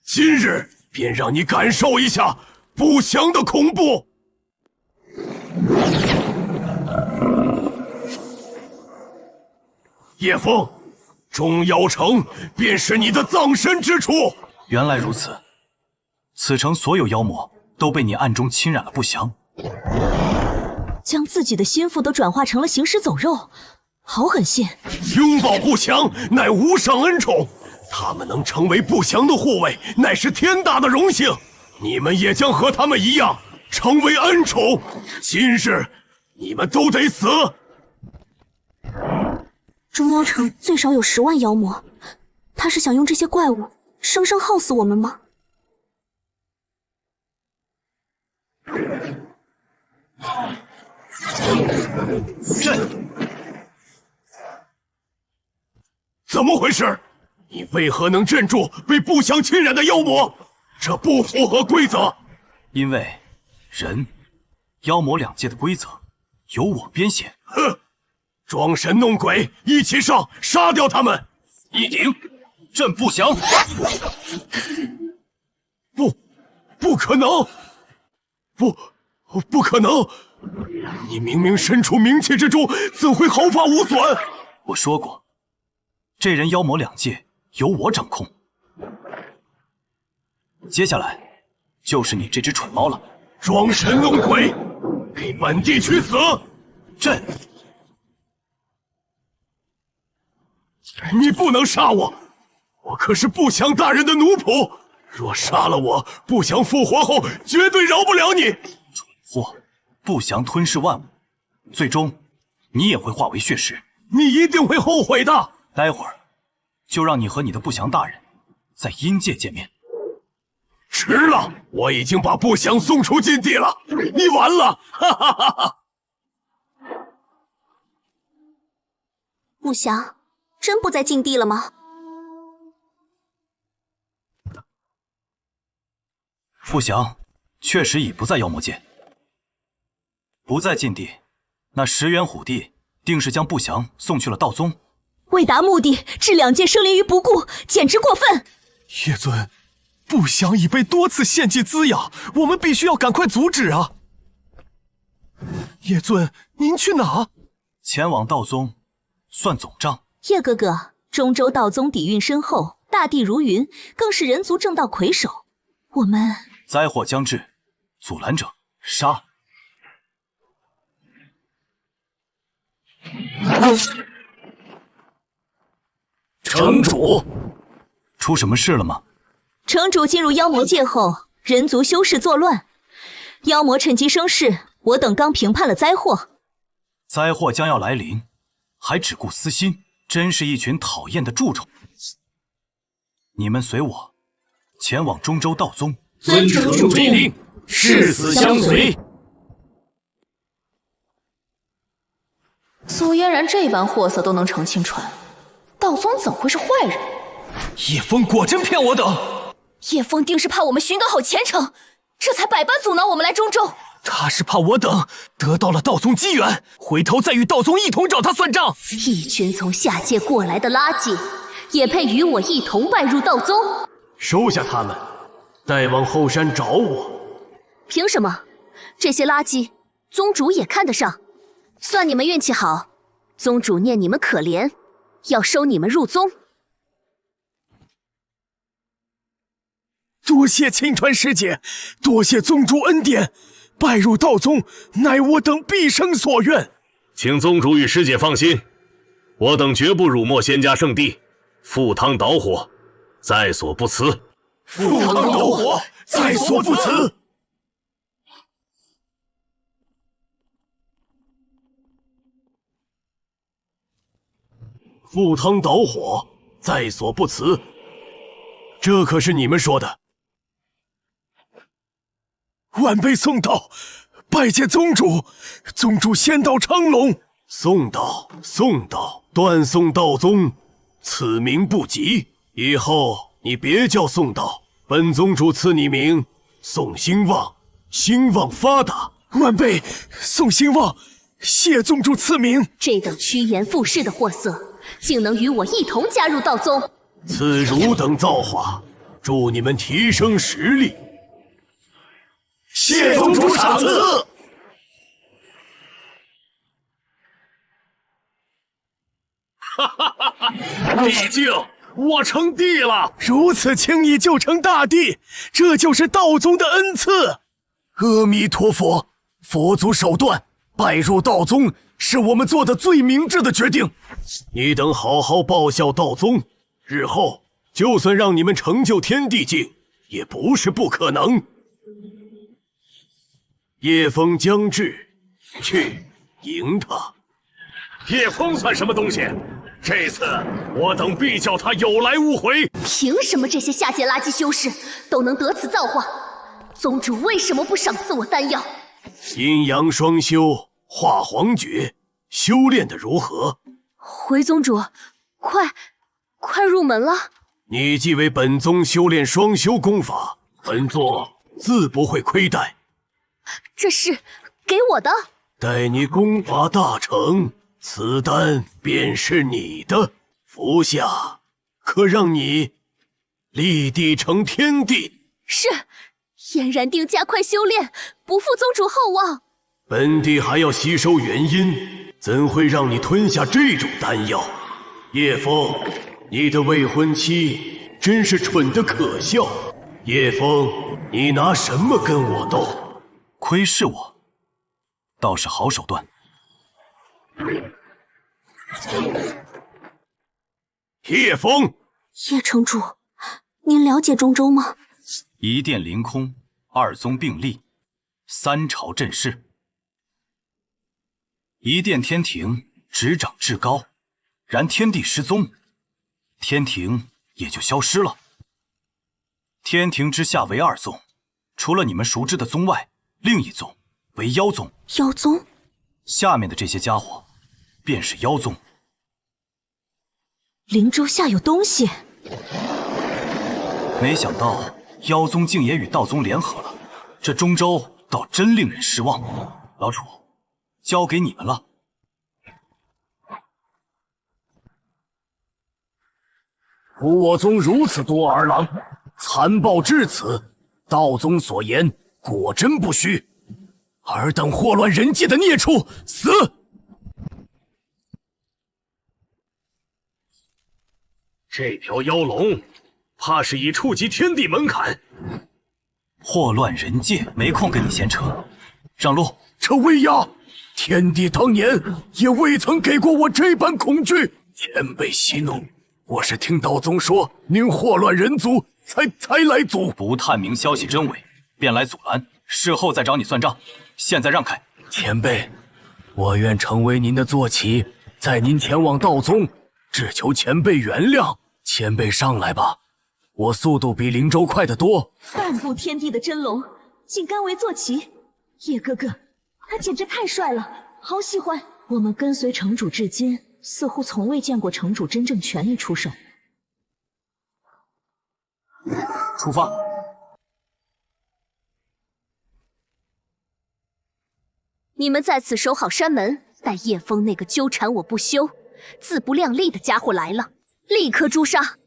今日便让你感受一下不祥的恐怖。叶枫，中妖城便是你的葬身之处。原来如此，此城所有妖魔都被你暗中侵染了不祥。将自己的心腹都转化成了行尸走肉，好狠心！拥抱不祥，乃无上恩宠。他们能成为不祥的护卫，乃是天大的荣幸。你们也将和他们一样，成为恩宠。今日，你们都得死！中妖城最少有10万妖魔，他是想用这些怪物生生耗死我们吗？怎么回事？你为何能镇住被不祥侵染的妖魔？这不符合规则。因为人、妖魔两界的规则由我编写。哼！装神弄鬼，一起上，杀掉他们！一顶，镇不祥！不可能！不可能！你明明身处冥界之中，怎会毫发无损？我说过，这人妖魔两界由我掌控。接下来就是你这只蠢猫了。装神弄鬼，给本地去死！朕，你不能杀我，我可是不祥大人的奴仆。若杀了我，不祥复活后，绝对饶不了你。蠢货，不祥吞噬万物，最终你也会化为血石。你一定会后悔的。待会儿就让你和你的不祥大人在阴界见面。迟了，我已经把不祥送出禁地了，你完了！哈哈哈哈！不祥，真不在禁地了吗？不祥确实已不在妖魔界，不在禁地，那石原虎帝定是将不祥送去了道宗。为达目的，置2界生灵于不顾，简直过分！叶尊，不祥已被多次献祭滋养，我们必须要赶快阻止啊！叶尊，您去哪？前往道宗，算总账。叶哥哥，中州道宗底蕴深厚，大地如云，更是人族正道魁首。我们灾祸将至，阻拦者杀。城主，出什么事了吗？城主进入妖魔界后，人族修士作乱，妖魔趁机生事，我等刚评判了灾祸。灾祸将要来临，还只顾私心，真是一群讨厌的蛀虫。你们随我前往中州道宗。遵城主命令，誓死相随。苏嫣然这般货色都能成亲传，道宗怎会是坏人？叶枫果真骗我等。叶枫定是怕我们寻搞好前程，这才百般阻挠我们来中州。他是怕我等得到了道宗机缘，回头再与道宗一同找他算账。一群从下界过来的垃圾，也配与我一同拜入道宗？收下他们，带往后山找我。凭什么？这些垃圾，宗主也看得上。算你们运气好，宗主念你们可怜，要收你们入宗。多谢青川师姐，多谢宗主恩典，拜入道宗乃我等毕生所愿。请宗主与师姐放心，我等绝不辱没仙家圣地，赴汤蹈火，在所不辞。赴汤蹈火，在所不辞。赴汤蹈火，在所不辞。这可是你们说的。晚辈送道，拜见宗主。宗主仙道昌隆。送道，送道，断送道宗，此名不吉。以后你别叫送道，本宗主赐你名宋兴旺，兴旺发达。晚辈宋兴旺，谢宗主赐名。这等趋炎附势的货色，竟能与我一同加入道宗，此汝等造化，祝你们提升实力。谢宗主赏赐。哈哈哈哈！毕竟我成帝了，如此轻易就成大帝，这就是道宗的恩赐。阿弥陀佛，佛祖手段，拜入道宗是我们做的最明智的决定。你等好好报效道宗，日后就算让你们成就天地境，也不是不可能。夜风将至，去迎他。叶枫算什么东西？这次我等必叫他有来无回。凭什么这些下界垃圾修士都能得此造化？宗主为什么不赏赐我丹药？阴阳双修，化黄诀，修炼的如何？回宗主，快入门了。你既为本宗修炼双修功法，本座自不会亏待。这是给我的。待你功法大成，此丹便是你的。服下，可让你立地成天地。是，嫣然定加快修炼，不负宗主厚望。本帝还要吸收元阴，怎会让你吞下这种丹药？叶枫，你的未婚妻真是蠢得可笑。叶枫，你拿什么跟我斗？窥视我，倒是好手段。叶枫，叶城主，您了解中州吗？一殿凌空，二宗并立，三朝阵势。一殿天庭执掌至高，然天地失踪，天庭也就消失了。天庭之下为二宗，除了你们熟知的宗外，另一宗为妖宗。妖宗？下面的这些家伙，便是妖宗。灵州下有东西。没想到妖宗竟也与道宗联合了，这中州倒真令人失望。老楚，交给你们了。扶我宗如此多儿郎，残暴至此，道宗所言果真不虚。尔等祸乱人界的孽畜，死！这条妖龙，怕是已触及天地门槛。祸乱人界，没空跟你闲扯，让路。这威压，天帝当年也未曾给过我这般恐惧。前辈息怒，我是听道宗说您祸乱人族，才来阻。不探明消息真伪，便来阻拦，事后再找你算账。现在让开。前辈，我愿成为您的坐骑，载您前往道宗，只求前辈原谅。前辈上来吧，我速度比灵州快得多。半步天地的真龙，竟甘为坐骑。叶哥哥，他简直太帅了，好喜欢。我们跟随城主至今，似乎从未见过城主真正全力出手。出发。你们在此守好山门，待叶枫那个纠缠我不休、自不量力的家伙来了，立刻诛杀。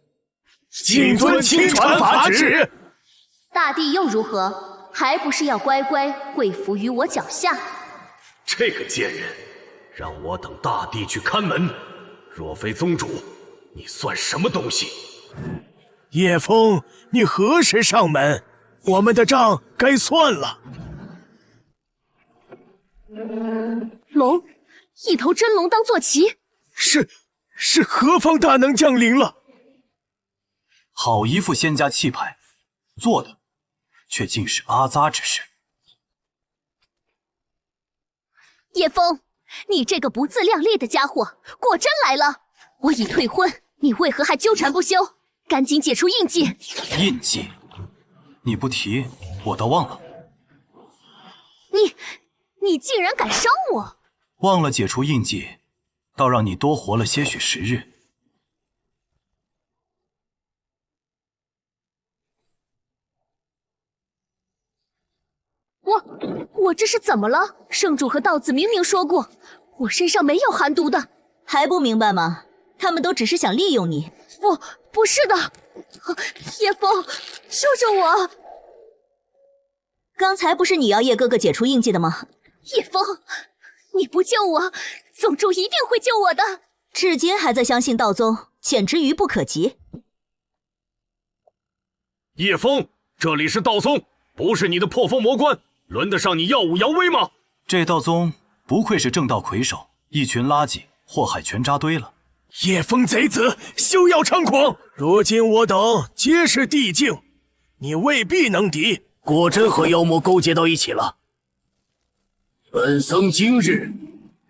谨遵亲传法旨。大帝又如何？还不是要乖乖跪伏于我脚下？这个贱人，让我等大帝去看门。若非宗主，你算什么东西？叶枫，你何时上门？我们的账该算了。龙，一头真龙当坐骑，是何方大能降临了？好一副仙家气派，做的却竟是阿扎之事。叶枫，你这个不自量力的家伙，果真来了！我已退婚，你为何还纠缠不休？赶紧解除印记！印记？你不提，我倒忘了。你竟然敢伤我！忘了解除印记，倒让你多活了些许时日。我这是怎么了？圣主和道子明明说过，我身上没有寒毒的，还不明白吗？他们都只是想利用你。不是的，叶枫，救救我！刚才不是你要叶哥哥解除印记的吗？叶枫，你不救我，宗主一定会救我的。至今还在相信道宗，简直愚不可及。叶枫，这里是道宗，不是你的破风魔关，轮得上你耀武扬威吗？这道宗不愧是正道魁首，一群垃圾祸害全扎堆了。叶枫贼子，休要猖狂！如今我等皆是帝境，你未必能敌。果真和妖魔勾结到一起了。本僧今日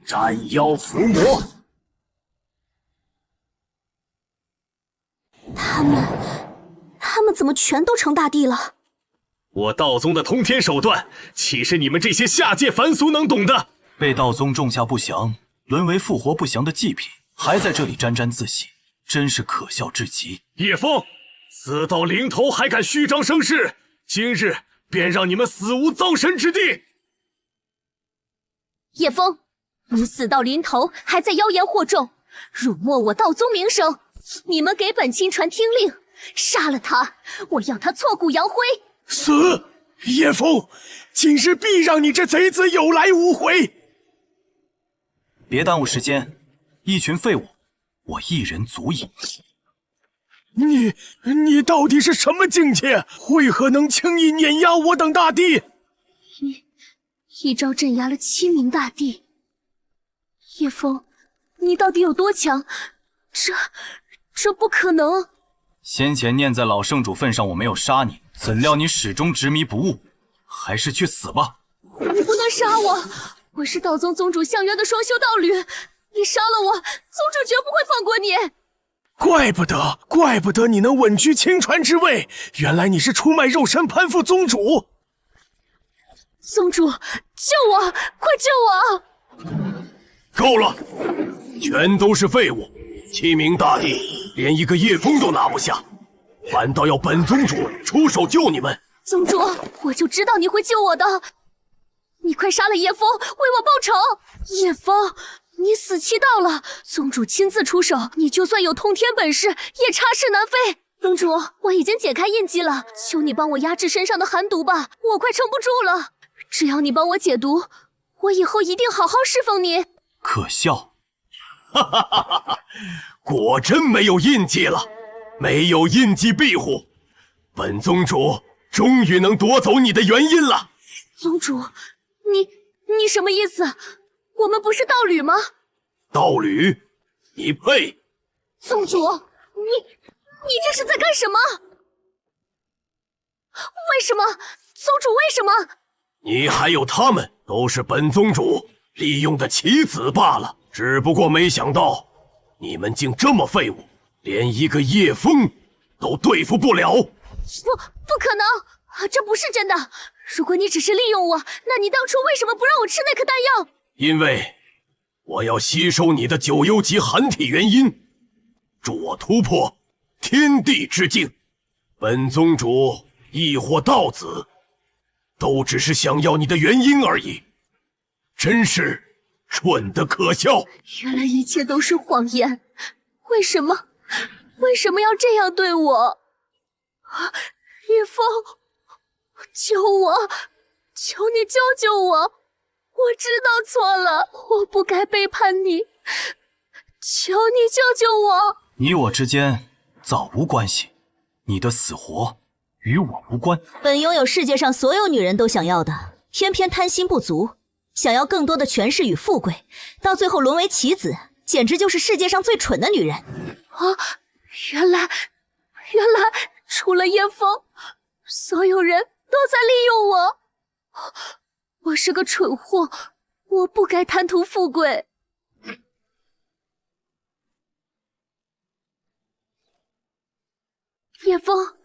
斩妖伏魔。他们怎么全都成大帝了？我道宗的通天手段，岂是你们这些下界凡俗能懂的？被道宗种下不祥，沦为复活不祥的祭品，还在这里沾沾自喜，真是可笑至极。叶枫，死到临头还敢虚张声势，今日便让你们死无葬身之地！叶枫，你死到临头还在妖言惑众，辱没我道宗名声，你们给本亲传听令，杀了他，我要他挫骨扬灰！死！叶枫，今日必让你这贼子有来无回！别耽误时间，一群废物，我一人足矣。你到底是什么境界？为何能轻易碾压我等大帝？一招镇压了7名大帝。叶枫，你到底有多强？这不可能！先前念在老圣主份上，我没有杀你，怎料你始终执迷不悟，还是去死吧！你不能杀我，我是道宗宗主相约的双修道侣，你杀了我，宗主绝不会放过你。怪不得你能稳居清川之位，原来你是出卖肉身攀附宗主。宗主，救我，快救我！够了，全都是废物！启明大帝连一个叶枫都拿不下，反倒要本宗主出手救你们。宗主，我就知道你会救我的，你快杀了叶枫，为我报仇！叶枫，你死期到了，宗主亲自出手，你就算有通天本事，也插翅难飞。宗主，我已经解开印记了，求你帮我压制身上的寒毒吧，我快撑不住了。只要你帮我解毒，我以后一定好好侍奉你。可笑！哈哈哈哈！果真没有印记了，没有印记庇护，本宗主终于能夺走你的元婴了。宗主，你什么意思？我们不是道侣吗？道侣？你配！宗主，你这是在干什么？为什么？宗主为什么？你还有他们都是本宗主利用的棋子罢了，只不过没想到你们竟这么废物，连一个叶枫都对付不了。不可能，这不是真的。如果你只是利用我，那你当初为什么不让我吃那颗丹药？因为我要吸收你的9幽级寒体元婴，助我突破天地之境。本宗主亦或道子，都只是想要你的元婴而已，真是蠢得可笑。原来一切都是谎言，为什么要这样对我？叶枫，救我，求你救救我！我知道错了，我不该背叛你，求你救救我！你我之间早无关系，你的死活与我无关。本拥有世界上所有女人都想要的，偏偏贪心不足，想要更多的权势与富贵，到最后沦为棋子，简直就是世界上最蠢的女人。原来除了叶枫，所有人都在利用我。我是个蠢货，我不该贪图富贵。叶枫，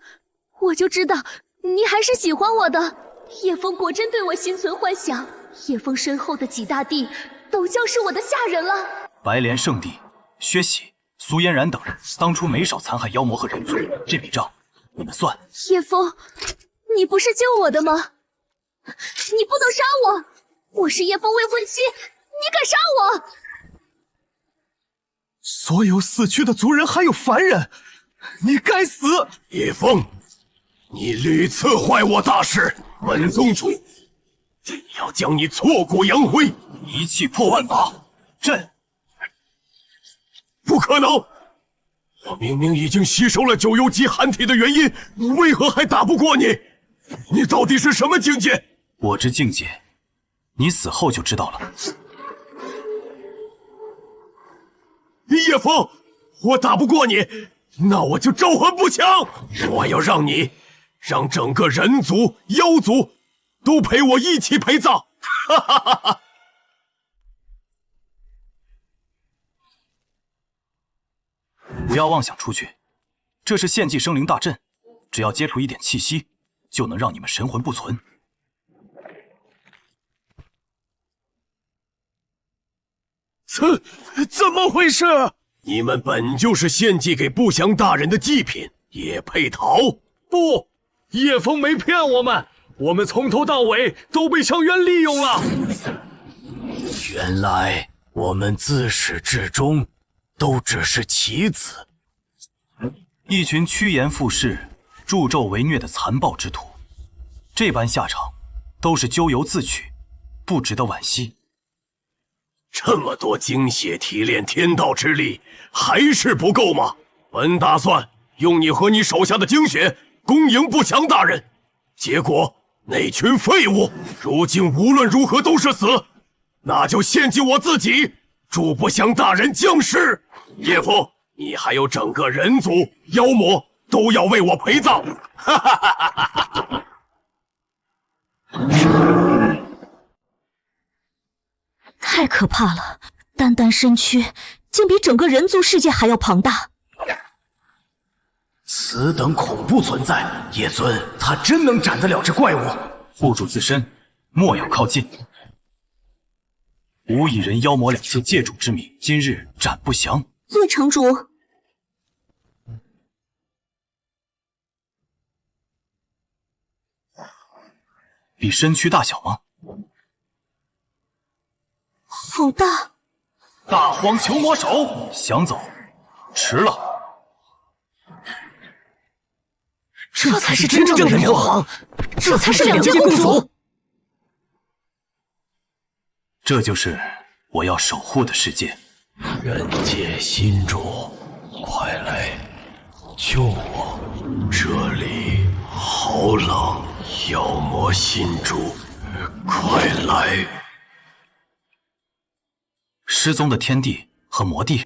我就知道你还是喜欢我的。叶枫果真对我心存幻想，叶枫身后的几大帝都将是我的下人了。白莲圣地、薛喜、苏嫣然等人当初没少残害妖魔和人族，这笔账你们算。叶枫，你不是救我的吗？你不能杀我！我是叶枫未婚妻，你敢杀我？所有死去的族人还有凡人，你该死！叶枫，你屡次坏我大事，本宗主要将你挫骨扬灰，一气破万法。朕不可能！我明明已经吸收了9幽级寒体的元婴，为何还打不过你？你到底是什么境界？我之境界，你死后就知道了。叶枫，我打不过你，那我就招魂不强！我要让整个人族、妖族都陪我一起陪葬！哈哈哈哈！不要妄想出去，这是献祭生灵大阵，只要接触一点气息，就能让你们神魂不存。怎么回事？你们本就是献祭给不祥大人的祭品，也配逃？不，叶枫没骗我们，我们从头到尾都被萧渊利用了。原来我们自始至终都只是棋子，一群趋炎附势、助纣为虐的残暴之徒，这般下场都是咎由自取，不值得惋惜。这么多精血提炼天道之力，还是不够吗？本打算用你和你手下的精血恭迎不祥大人，结果那群废物如今无论如何都是死，那就献祭我自己，助不祥大人降世。叶枫，你还有整个人族、妖魔都要为我陪葬！哈哈哈哈哈！太可怕了，单单身躯竟比整个人族世界还要庞大。此等恐怖存在，叶尊他真能斩得了这怪物？护住自身，莫要靠近。吾以人妖魔两界界主之名，今日斩不降。叶城主，比身躯大小吗？好大！大荒囚魔手，想走，迟了。这才是真正的人皇，这才是两界共主。这就是我要守护的世界。人界新主，快来救我！这里好冷，妖魔新主，快来！失踪的天帝和魔帝